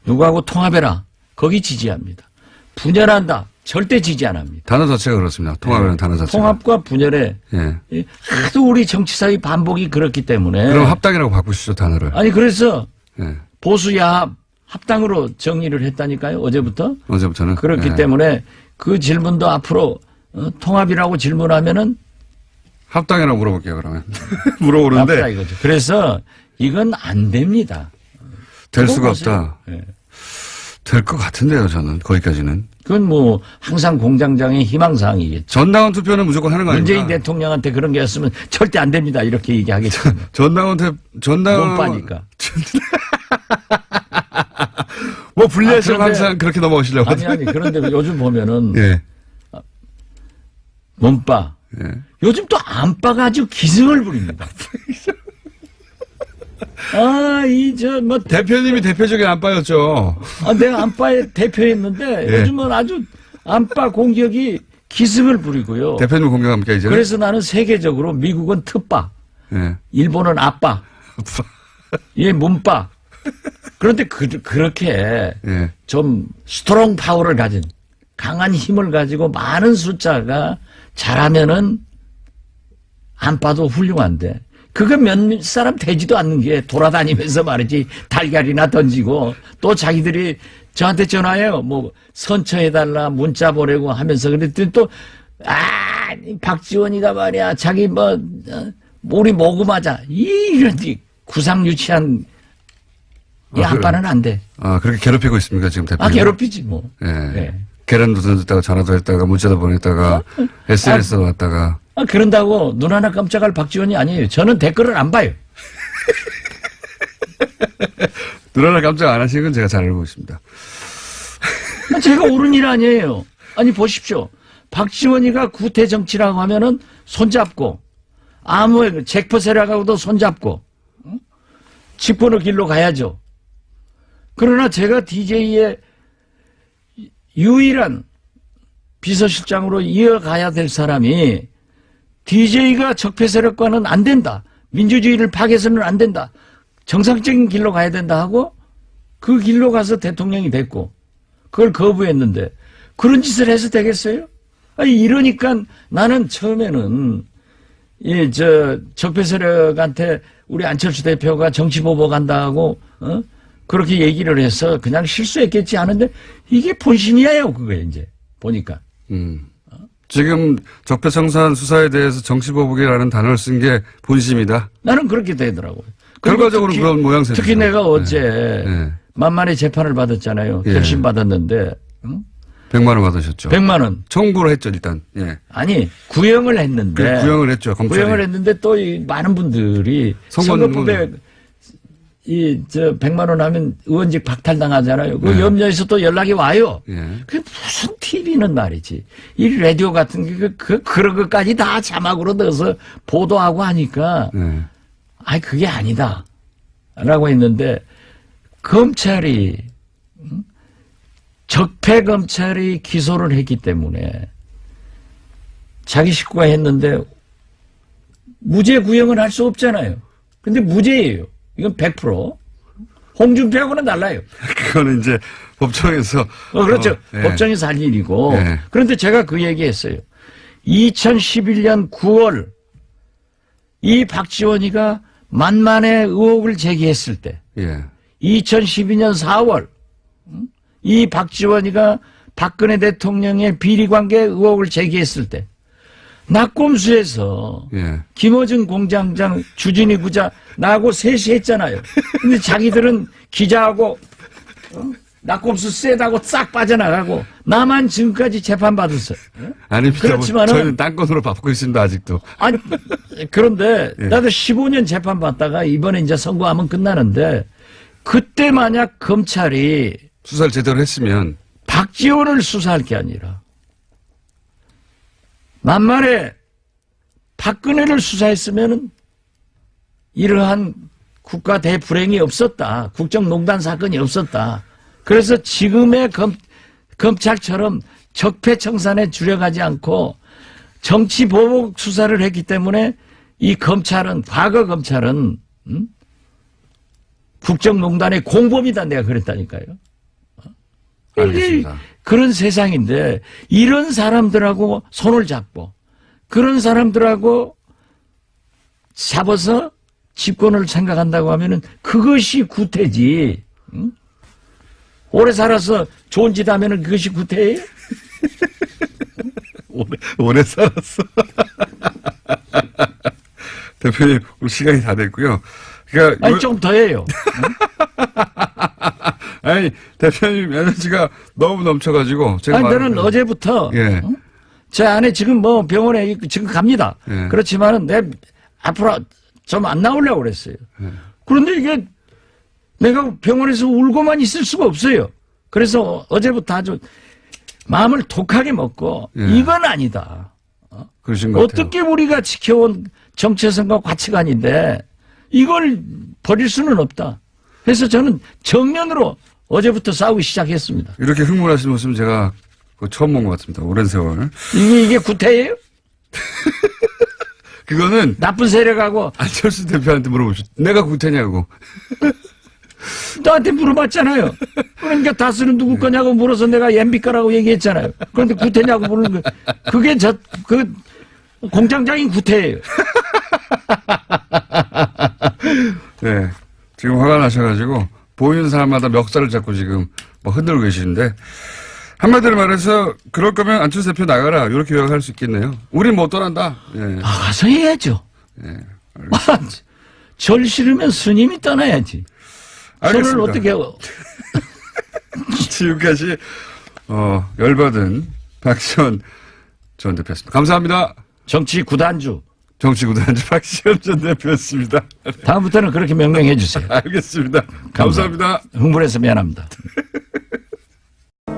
누구하고 통합해라. 거기 지지합니다. 분열한다. 절대 지지 안 합니다. 단어 자체가 그렇습니다. 통합이라는 단어 자체가. 통합과 분열에 예. 하도 우리 정치사의 반복이 그렇기 때문에 그럼 합당이라고 바꾸시죠 단어를. 아니 그래서 예. 보수야합 합당으로 정리를 했다니까요. 어제부터. 어제부터는. 그렇기 예. 때문에 그 질문도 앞으로 통합이라고 질문하면은 합당이라고 물어볼게요 그러면. 물어보는데 합당 이거죠. 그래서 이건 안 됩니다. 될 그거 수가 보세요. 없다. 예. 될 것 같은데요, 저는. 거기까지는. 그건 뭐 항상 공장장의 희망사항이겠죠. 전당원 투표는 무조건 하는 거 아닙니까? 문재인 대통령한테 그런 게 있으면 절대 안 됩니다. 이렇게 얘기하겠죠. 전당원 몸빠니까. 뭐 불리하시면 그런데- 항상 그렇게 넘어오시려고. 아니 그런데 요즘 보면은 예. 몸빠. 예. 요즘 또 안빠가 아주 기승을 부립니다. 뭐 대표님이 대표적인 안빠였죠. 내가 안빠의 대표였는데 예. 요즘은 아주 안빠 공격이 기승을 부리고요. 대표님 공격합니까, 이제? 그래서 나는 세계적으로 미국은 특빠, 예. 일본은 아빠, 얘 몸빠. 그런데 그렇게 예. 좀 스트롱 파워를 가진 강한 힘을 가지고 많은 숫자가 잘하면은 안빠도 훌륭한데 그거 몇 사람 되지도 않는 게 돌아다니면서 말이지 달걀이나 던지고 또 자기들이 저한테 전화해요. 뭐 선처해달라 문자 보내고 하면서 그랬더니 또 박지원이가 말이야 자기 우리 모금하자 이런 구상 유치한 이 안빠는 안 돼. 그렇게 괴롭히고 있습니까, 지금 대표님? 괴롭히지 뭐. 예. 네. 계란도 던졌다가 전화도 했다가 문자도 보냈다가 SNS도 왔다가. 그런다고 눈 하나 깜짝할 박지원이 아니에요. 저는 댓글을 안 봐요. 눈 하나 깜짝 안 하시는 건 제가 잘 알고 있습니다. 제가 옳은 일 아니에요. 아니 보십시오. 박지원이가 구태 정치라고 하면은 손잡고 아무 잭퍼 세력하고도 손잡고 집권의 길로 가야죠. 그러나 제가 DJ의 유일한 비서실장으로 이어가야 될 사람이 DJ가 적폐 세력과는 안 된다. 민주주의를 파괴해서는 안 된다. 정상적인 길로 가야 된다 하고 그 길로 가서 대통령이 됐고 그걸 거부했는데 그런 짓을 해서 되겠어요? 이러니까 나는 처음에는 적폐 세력한테 우리 안철수 대표가 정치 보복한다고 그렇게 얘기를 해서 그냥 실수했겠지 하는데 이게 본심이에요. 그거에 이제 보니까. 지금 적폐청산 수사에 대해서 정치보복이라는 단어를 쓴 게 본심이다. 나는 그렇게 되더라고요. 결과적으로 그런 모양새죠. 특히 내가 어제 네. 만만의 재판을 받았잖아요. 예. 결심 받았는데 100만 원 받으셨죠. 100만 원. 청구를 했죠, 일단. 예. 아니 구형을 했는데 구형을 했죠, 검찰이. 구형을 했는데 또 이 많은 분들이 선거법에 100만 원 하면 의원직 박탈당하잖아요. 그 네. 염려해서 또 연락이 와요. 예. 그게 무슨 TV는 말이지. 이 라디오 같은 게 그런 것까지 다 자막으로 넣어서 보도하고 하니까 예. 그게 아니다. 라고 했는데 검찰이 적폐 검찰이 기소를 했기 때문에 자기 식구가 했는데 무죄 구형을 할 수 없잖아요. 근데 무죄예요. 이건 100%. 홍준표하고는 달라요. 그거는 이제 법정에서. 그렇죠. 예. 법정에서 할 일이고. 예. 그런데 제가 그 얘기했어요. 2011년 9월 이 박지원이가 만만의 의혹을 제기했을 때 예. 2012년 4월 이 박지원이가 박근혜 대통령의 비리관계 의혹을 제기했을 때 낙곰수에서 예. 김어준 공장장 주진희 부자 나하고 셋이 했잖아요. 근데 자기들은 기자하고 낙곰수 세다고 싹 빠져나가고 나만 지금까지 재판받았어요. 아닙니다. 그렇지만은- 저희는 딴 건으로 바쁘고 있습니다, 아직도. 아니 그런데 예. 나도 15년 재판받다가 이번에 이제 선고하면 끝나는데 그때 만약 검찰이 수사를 제대로 했으면. 박지원을 수사할 게 아니라 만만에 박근혜를 수사했으면은 이러한 국가 대불행이 없었다. 국정농단 사건이 없었다. 그래서 지금의 검찰처럼 적폐청산에 주력하지 않고 정치 보복 수사를 했기 때문에 이 검찰은 과거 검찰은 국정농단의 공범이다 내가 그랬다니까요. 알겠습니다. 그런 세상인데 이런 사람들하고 손을 잡고 그런 사람들하고 잡아서 집권을 생각한다고 하면은 그것이 구태지. 응? 오래 살아서 좋은 짓 하면은 그것이 구태예요? 오래 살았어. 대표님, 오늘 시간이 다 됐고요. 그러니까 아니 좀 더 해요. 아니, 대표님 에너지가 너무 넘쳐가지고. 제가 아니, 저는 어제부터. 예. 제 아내 지금 뭐 병원에 지금 갑니다. 예. 그렇지만은 내 앞으로 좀 안 나오려고 그랬어요. 그런데 이게 내가 병원에서 울고만 있을 수가 없어요. 그래서 어제부터 아주 마음을 독하게 먹고 예. 이건 아니다. 그러신 것 같아요. 어떻게 우리가 지켜온 정체성과 가치관인데 이걸 버릴 수는 없다. 그래서 저는 정면으로 어제부터 싸우기 시작했습니다. 이렇게 흥분하시는 모습은 제가 처음 본 것 같습니다. 오랜 세월. 이게 구태예요? 그거는 나쁜 세력하고 안철수 대표한테 물어보죠. 내가 구태냐고. 나한테 물어봤잖아요. 그러니까 다스는 누구 거냐고 물어서 내가 MB 거라고 얘기했잖아요. 그런데 구태냐고 물는 거. 그게 그 공장장인 구태예요. 네. 지금 화가 나셔가지고 보이는 사람마다 멱살을 잡고 지금 뭐 흔들고 계시는데 한마디로 말해서 그럴 거면 안철수 대표 나가라 이렇게 요약할 수 있겠네요. 우린 못 떠난다. 예. 나가서 해야죠. 예. 절 싫으면 스님이 떠나야지. 저를 알겠습니다. 어떻게 지금까지 열받은 박지원 전 대표였습니다. 감사합니다. 정치 구단주. 정치구단주 박지원 전 대표였습니다. 다음부터는 그렇게 명명해 주세요. 알겠습니다. 감사합니다. 흥분해서 미안합니다.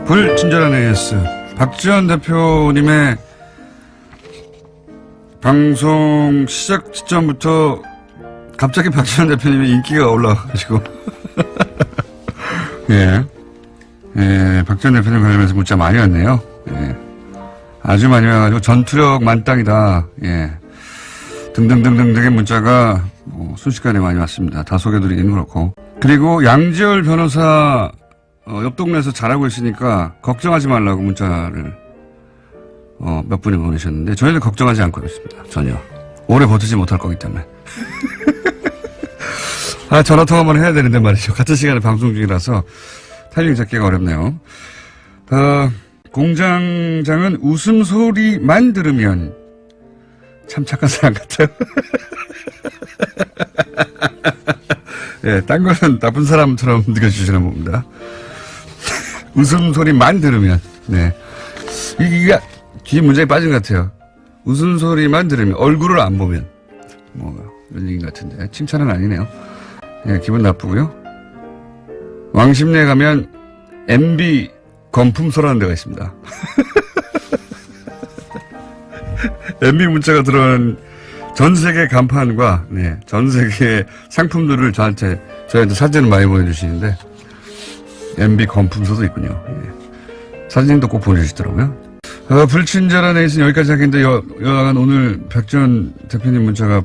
불친절한 AS. 박지원 대표님의 방송 시작 시점부터 갑자기 박지원 대표님의 인기가 올라와가지고. 예. 예, 박지원 대표님 관련해서 문자 많이 왔네요. 예. 아주 많이 와가지고 전투력 만땅이다. 예. 등등등등등의 문자가 순식간에 많이 왔습니다. 다 소개드리기는 그렇고. 그리고 양지열 변호사 옆 동네에서 잘하고 있으니까 걱정하지 말라고 문자를 몇 분이 보내셨는데 저희는 걱정하지 않고 있습니다. 전혀. 오래 버티지 못할 거기 때문에. 전화통화 한번 해야 되는데 말이죠. 같은 시간에 방송 중이라서 타이밍 잡기가 어렵네요. 공장장은 웃음소리만 들으면 참 착한 사람 같아요. 예, 딴 거는 나쁜 사람처럼 느껴지시나 봅니다. 웃음소리만 들으면, 네. 이게 뒤에 문제에 빠진 것 같아요. 웃음소리만 들으면, 얼굴을 안 보면. 이런 얘기 같은데. 칭찬은 아니네요. 예, 기분 나쁘고요. 왕십리에 가면 MB 건품소라는 데가 있습니다. MB 문자가 들어간 전 세계 간판과, 네, 전 세계 상품들을 저희한테 사진을 많이 보내주시는데, MB 건품소도 있군요. 예. 사진도 꼭 보내주시더라고요. 불친절한 에이스는 여기까지 하겠는데, 여하간 오늘 박지원 대표님 문자가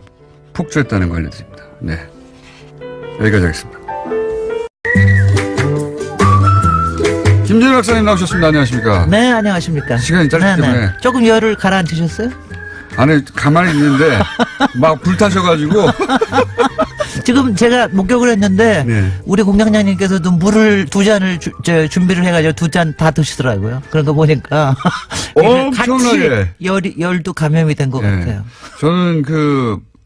폭주했다는 거 알려드립니다. 네. 여기까지 하겠습니다. 김진일 박사님 나오셨습니다. 안녕하십니까? 네, 안녕하십니까. 시간이 짧기 때문에. 조금 열을 가라앉히셨어요? 안에 가만히 있는데 막 불타셔가지고 지금 제가 목격을 했는데 네. 우리 공장장님께서도 물을 2잔을 준비를 해가지고 2잔 다 드시더라고요. 그런 거 보니까 엄청나게. 같이 열도 감염이 된 것 같아요. 저는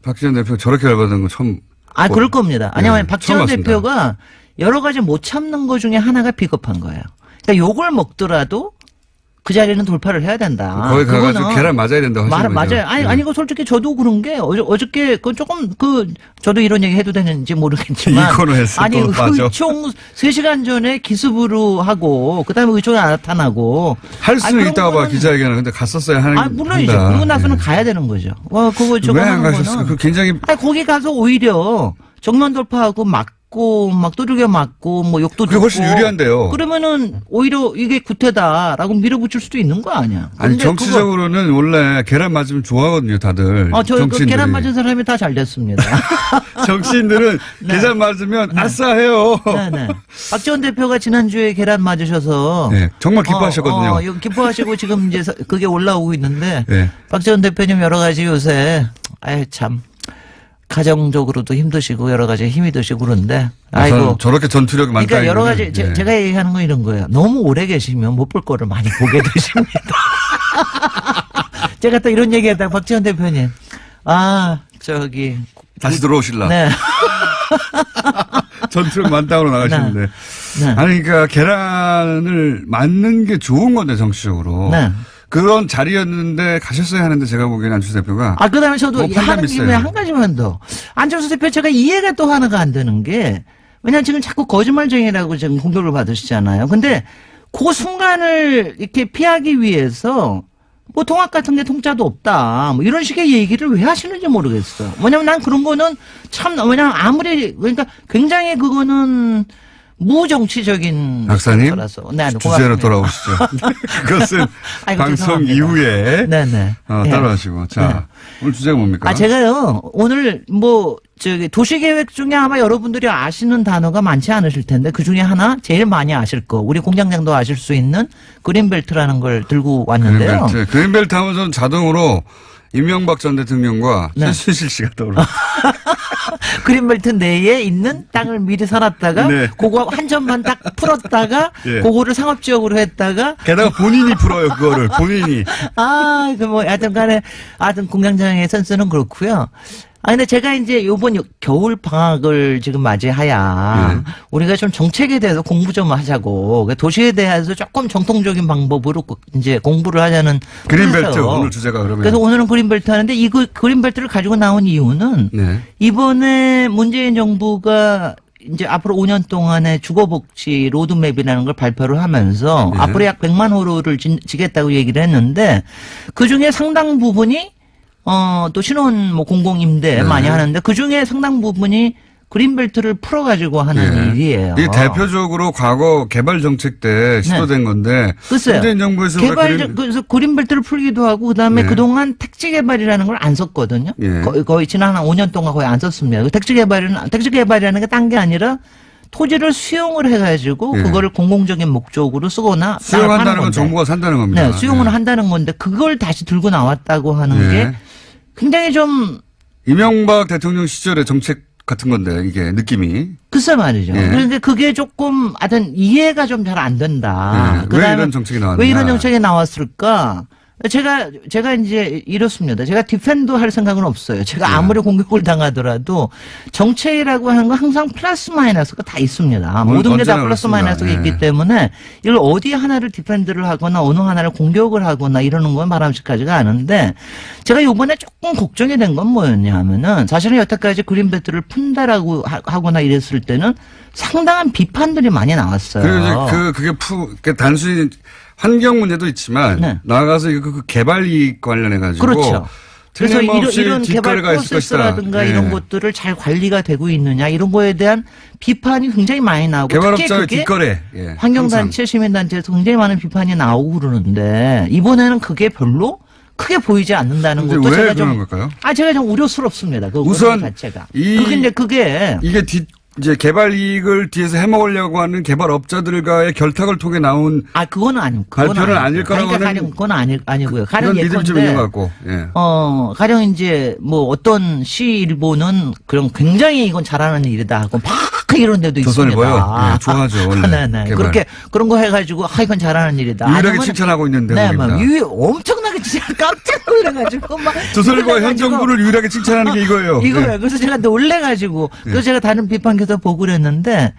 박지원 대표 저렇게 열받은 거 처음. 그럴 겁니다. 네, 아니면 박지원 처음 봤습니다. 대표가 여러 가지 못 참는 것 중에 하나가 비겁한 거예요. 그러니까 욕을 먹더라도 그 자리는 돌파를 해야 된다. 거기 가가지고 그거는 계란 맞아야 된다고 하시는 거죠. 맞아요. 아니, 네. 아니, 솔직히 저도 그런 게 어저께 조금 저도 이런 얘기 해도 되는지 모르겠지만. 이 코너에서 아니, 또 맞아. 의총 3시간 전에 기습으로 하고, 그 다음에 의총이 안 나타나고. 할 수는 그런 있다고 봐, 거는- 기자회견을. 근데 갔었어야 하는. 물론이죠. 한다. 그러고 나서는 네. 가야 되는 거죠. 그거 저거 왜 안 하는 가셨어요? 거는. 그 굉장히. 거기 가서 오히려 정면 돌파하고 막 두들겨 맞고, 욕도 그게 듣고. 훨씬 유리한데요. 그러면은 오히려 이게 구태다라고 밀어붙일 수도 있는 거 아니야. 아니, 근데 정치적으로는 원래 계란 맞으면 좋아하거든요, 다들. 저 정치인들이. 계란 맞은 사람이 다 잘 됐습니다. 정치인들은 네. 계란 맞으면 아싸 해요. 네네. 박지원 대표가 지난주에 계란 맞으셔서. 네, 정말 기뻐하셨거든요. 이거 기뻐하시고 지금 이제 그게 올라오고 있는데. 네. 박지원 대표님 여러 가지 요새, 참. 가정적으로도 힘드시고 여러 가지 힘이 드시고 그런데. 저는 저렇게 전투력이 많다. 그러니까 여러 가지 제가 얘기하는 건 이런 거예요. 너무 오래 계시면 못 볼 거를 많이 보게 되십니다. 제가 또 이런 얘기했다. 박지원 대표님. 다시 들어오실라. 네. 전투력 만땅으로 나가시는데. 네. 아니, 그러니까 계란을 맞는 게 좋은 건데, 정치적으로. 네. 그런 자리였는데 가셨어야 하는데 제가 보기에는 안철수 대표가. 아, 그 다음에 저도 뭐 판단 하는 김에 있어요. 한 가지만 더. 안철수 대표 제가 이해가 또 하나가 안 되는 게, 왜냐면 지금 자꾸 거짓말쟁이라고 지금 공격을 받으시잖아요. 근데 그 순간을 이렇게 피하기 위해서 뭐 통합 같은 게 통짜도 없다. 뭐 이런 식의 얘기를 왜 하시는지 모르겠어. 왜냐면 난 그런 거는 참, 왜냐면 아무리, 그러니까 굉장히 그거는 무정치적인 박사님, 거라서. 네, 주제로 고맙습니다. 돌아오시죠. 그것은 아이고, 방송 죄송합니다. 이후에 네네. 네. 따라하시고. 자, 오늘 주제가 뭡니까? 아, 제가요, 오늘 도시계획 중에 아마 여러분들이 아시는 단어가 많지 않으실 텐데, 그 중에 하나, 제일 많이 아실 거, 우리 공장장도 아실 수 있는 그린벨트라는 걸 들고 왔는데요. 그린벨트 하면 전 자동으로 이명박 전 대통령과 네. 최순실 씨가 떠오르요. 그린벨트 내에 있는 땅을 미리 사놨다가, 네. 그거 한 점만 딱 풀었다가, 예. 그거를 상업지역으로 했다가, 게다가 본인이 풀어요, 그거를. 본인이. 하여튼 간에, 공장장의 센스는 그렇고요. 근데 제가 이제 요번 겨울 방학을 지금 맞이하야 우리가 좀 정책에 대해서 공부 좀 하자고 도시에 대해서 조금 정통적인 방법으로 이제 공부를 하자는 그린벨트 뜻에서. 오늘 주제가 그러면. 그래서 오늘은 그린벨트 하는데 이 그린벨트를 가지고 나온 이유는 네. 이번에 문재인 정부가 이제 앞으로 5년 동안의 주거복지 로드맵이라는 걸 발표를 하면서 네. 앞으로 약 100만 호로를 지겠다고 얘기를 했는데 그 중에 상당 부분이 또 신혼 공공임대 네. 많이 하는데 그 중에 상당 부분이 그린벨트를 풀어가지고 하는 일이에요. 이게 대표적으로 과거 개발 정책 때 시도된 건데. 글쎄요. 문재인 정부에서 그래서 그린벨트를 풀기도 하고 그다음에 네. 그동안 택지 개발이라는 걸 안 썼거든요. 예. 거의 지난 한 5년 동안 거의 안 썼습니다. 택지 개발이라는 게 딴 게 아니라 토지를 수용을 해가지고 예. 그거를 공공적인 목적으로 쓰거나 수용한다는 건 정부가 산다는 겁니다. 네, 수용을 한다는 건데 그걸 다시 들고 나왔다고 하는 예. 게 굉장히 좀 이명박 대통령 시절의 정책 같은 건데 이게 느낌이. 글쎄 말이죠. 예. 그런데 그게 조금 하여튼 이해가 좀 잘 안 된다. 왜 이런 정책이 나왔냐. 왜 이런 정책이 나왔을까? 제가 이제 이렇습니다. 제가 디펜더 할 생각은 없어요. 제가 아무리 공격을 당하더라도 정책이라고 하는 건 항상 플러스 마이너스가 다 있습니다. 모든 게 다 언제나 플러스 그렇습니다. 마이너스가 예. 있기 때문에 이걸 어디 하나를 디펜드를 하거나 어느 하나를 공격을 하거나 이러는 건 바람직하지가 않은데 제가 요번에 조금 걱정이 된 건 뭐였냐 하면은 사실은 여태까지 그린벨트를 푼다라고 하거나 이랬을 때는 상당한 비판들이 많이 나왔어요. 그리고 이제 그게 단순히 환경 문제도 있지만 네. 나아가서 그 개발 이익 관련해 가지고 그렇죠. 그래서 이런 개발 뒷거래가 있을 것이다. 프로세스라든가 예. 이런 것들을 잘 관리가 되고 있느냐 이런 거에 대한 비판이 굉장히 많이 나오고 특히 개발업자의 그게 뒷거래. 예. 환경단체, 시민단체에서 굉장히 많은 비판이 나오고 그러는데 이번에는 그게 별로 크게 보이지 않는다는 근데 것도 왜 제가 그러는 좀 걸까요? 제가 좀 우려스럽습니다. 그 우선 자체가. 이- 그게 이게 이제 개발 이익을 뒤에서 해먹으려고 하는 개발업자들과의 결탁을 통해 나온 그거는 아니고 발표는 아닐 거라고 하는- 가령 그건 아니고요. 가령 그런 믿음이 좀 있는 것 예컨대 같고. 예. 가령 이제 어떤 시일보는 그런 굉장히 이건 잘하는 일이다 하고 막 이런 데도 조선일보요? 있습니다. 예, 좋아하죠, 원래. 네네. 개발. 그렇게 그런 거 해가지고 이건 잘하는 일이다. 유일하게 아니면- 칭찬하고 있는 네, 대목입니다. 엄청나게 진짜 깜짝 놀래가지고 막 조선일보가 현 놀래가지고 정부를 유일하게 칭찬하는 게 이거예요. 이거예요. 예. 그래서 제가 놀래가지고 또 제가 다른 비판 계속 보고 그랬는데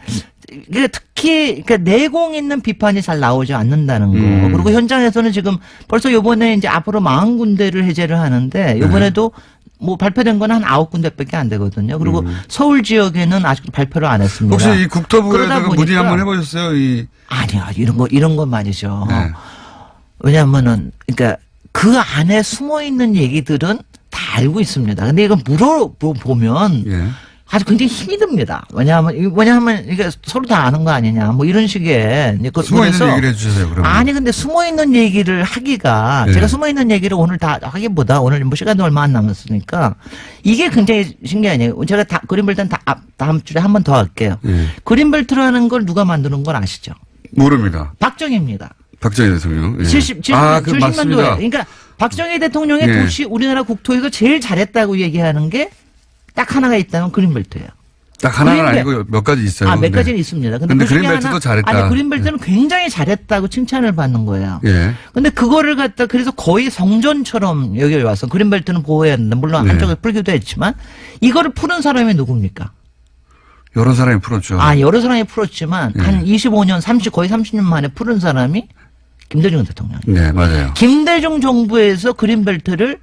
이게 특히 그러니까 내공 있는 비판이 잘 나오지 않는다는 거. 그리고 현장에서는 지금 벌써 요번에 이제 앞으로 40군데를 해제를 하는데 요번에도 발표된 건 한 9군데밖에 안 되거든요. 그리고 서울 지역에는 아직 발표를 안 했습니다. 혹시 이 국토부에다가 그러다 문의 보니까- 한번 해보셨어요? 아니요. 이런 건 말이죠. 네. 왜냐하면은 그러니까 그 안에 숨어 있는 얘기들은 다 알고 있습니다. 근데 이거 물어보면 예. 아주 굉장히 힘이 듭니다. 왜냐하면 이게 서로 다 아는 거 아니냐. 이런 식의 숨어 있는 그래서 얘기를 해주세요. 그러면. 아니 근데 숨어 있는 얘기를 하기가 네. 제가 숨어 있는 얘기를 오늘 다 하기보다 오늘 시간도 얼마 안 남았으니까 이게 굉장히 신기한 얘기예요. 제가 그린벨트는 다음 주에 한 번 더 할게요. 예. 그린벨트라는 걸 누가 만드는 걸 아시죠? 모릅니다. 박정희입니다. 박정희 대통령. 예. 70년도에. 맞습니다. 그러니까 박정희 대통령의 예. 도시 우리나라 국토에서 제일 잘했다고 얘기하는 게 딱 하나가 있다면 그린벨트예요. 딱 하나는 그린벨- 아니고 몇 가지 있어요. 몇 근데. 가지는 있습니다. 근데 근데 그 중에 그린벨트도 하나- 잘했다. 아니 그린벨트는 굉장히 잘했다고 칭찬을 받는 거예요. 예. 근데 그거를 갖다 그래서 거의 성전처럼 여기 와서 그린벨트는 보호해야 된다. 물론 네. 한쪽에 풀기도 했지만 이거를 푸는 사람이 누굽니까? 여러 사람이 풀었죠. 여러 사람이 풀었지만 예. 한 25년, 거의 30년 만에 풀은 사람이 김대중 대통령이에요. 네, 맞아요. 김대중 정부에서 그린벨트를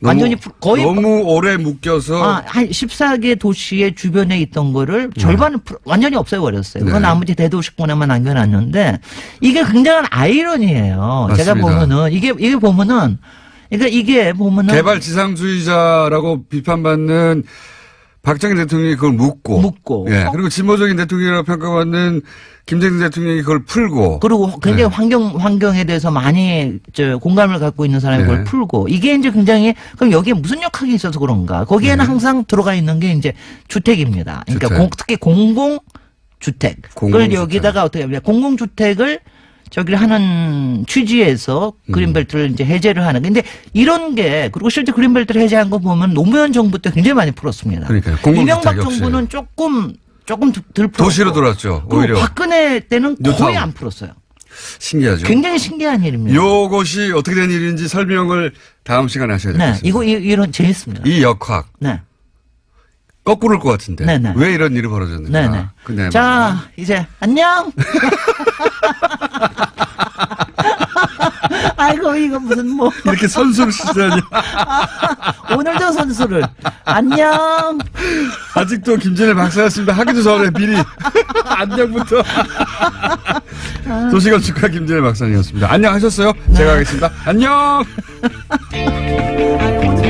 완전히 거의 너무 오래 묶여서 한 14개 도시의 주변에 있던 거를 절반을 완전히 없애버렸어요. 네. 그 나머지 대도시권에만 남겨놨는데 이게 굉장한 아이러니예요. 제가 맞습니다. 보면은 이게 보면은 그러니까 이게 보면은 개발 지상주의자라고 비판받는 박정희 대통령이 그걸 묶고. 예. 그리고 진보적인 대통령이라고 평가받는 김대중 대통령이 그걸 풀고. 그리고 굉장히 네. 환경에 대해서 많이 공감을 갖고 있는 사람이 네. 그걸 풀고 이게 이제 굉장히 그럼 여기에 무슨 역학이 있어서 그런가? 거기에는 항상 들어가 있는 게 이제 주택입니다. 그러니까 주택. 특히 공공주택. 그걸 여기다가 어떻게 하면 공공주택을 저기를 하는 취지에서 그린벨트를 이제 해제를 하는. 근데 이런 게 그리고 실제 그린벨트를 해제한 거 보면 노무현 정부 때 굉장히 많이 풀었습니다. 그러니까요. 공공주택 이명박 역시. 정부는 조금 덜 풀었고. 도시로 들어왔죠. 그리고 오히려. 박근혜 때는 거의 뉴타운. 안 풀었어요. 신기하죠. 굉장히 신기한 일입니다. 요것이 어떻게 된 일인지 설명을 다음 시간에 하셔야 될 것 네, 같습니다. 이런 재밌습니다. 이 역학. 네, 거꾸로일 것 같은데. 네네. 왜 이런 일이 벌어졌는가. 네, 네. 근데 자, 이제 안녕. 아이고 이거 무슨 뭐 이렇게 선수를 쓰다니. 오늘도 선수를 안녕. 아직도 김진애 박사였습니다. 하기도 전에 미리 안녕부터. 도시건축가 김진애 박사님이었습니다. 안녕하셨어요? 제가 하겠습니다. 안녕. 아이고,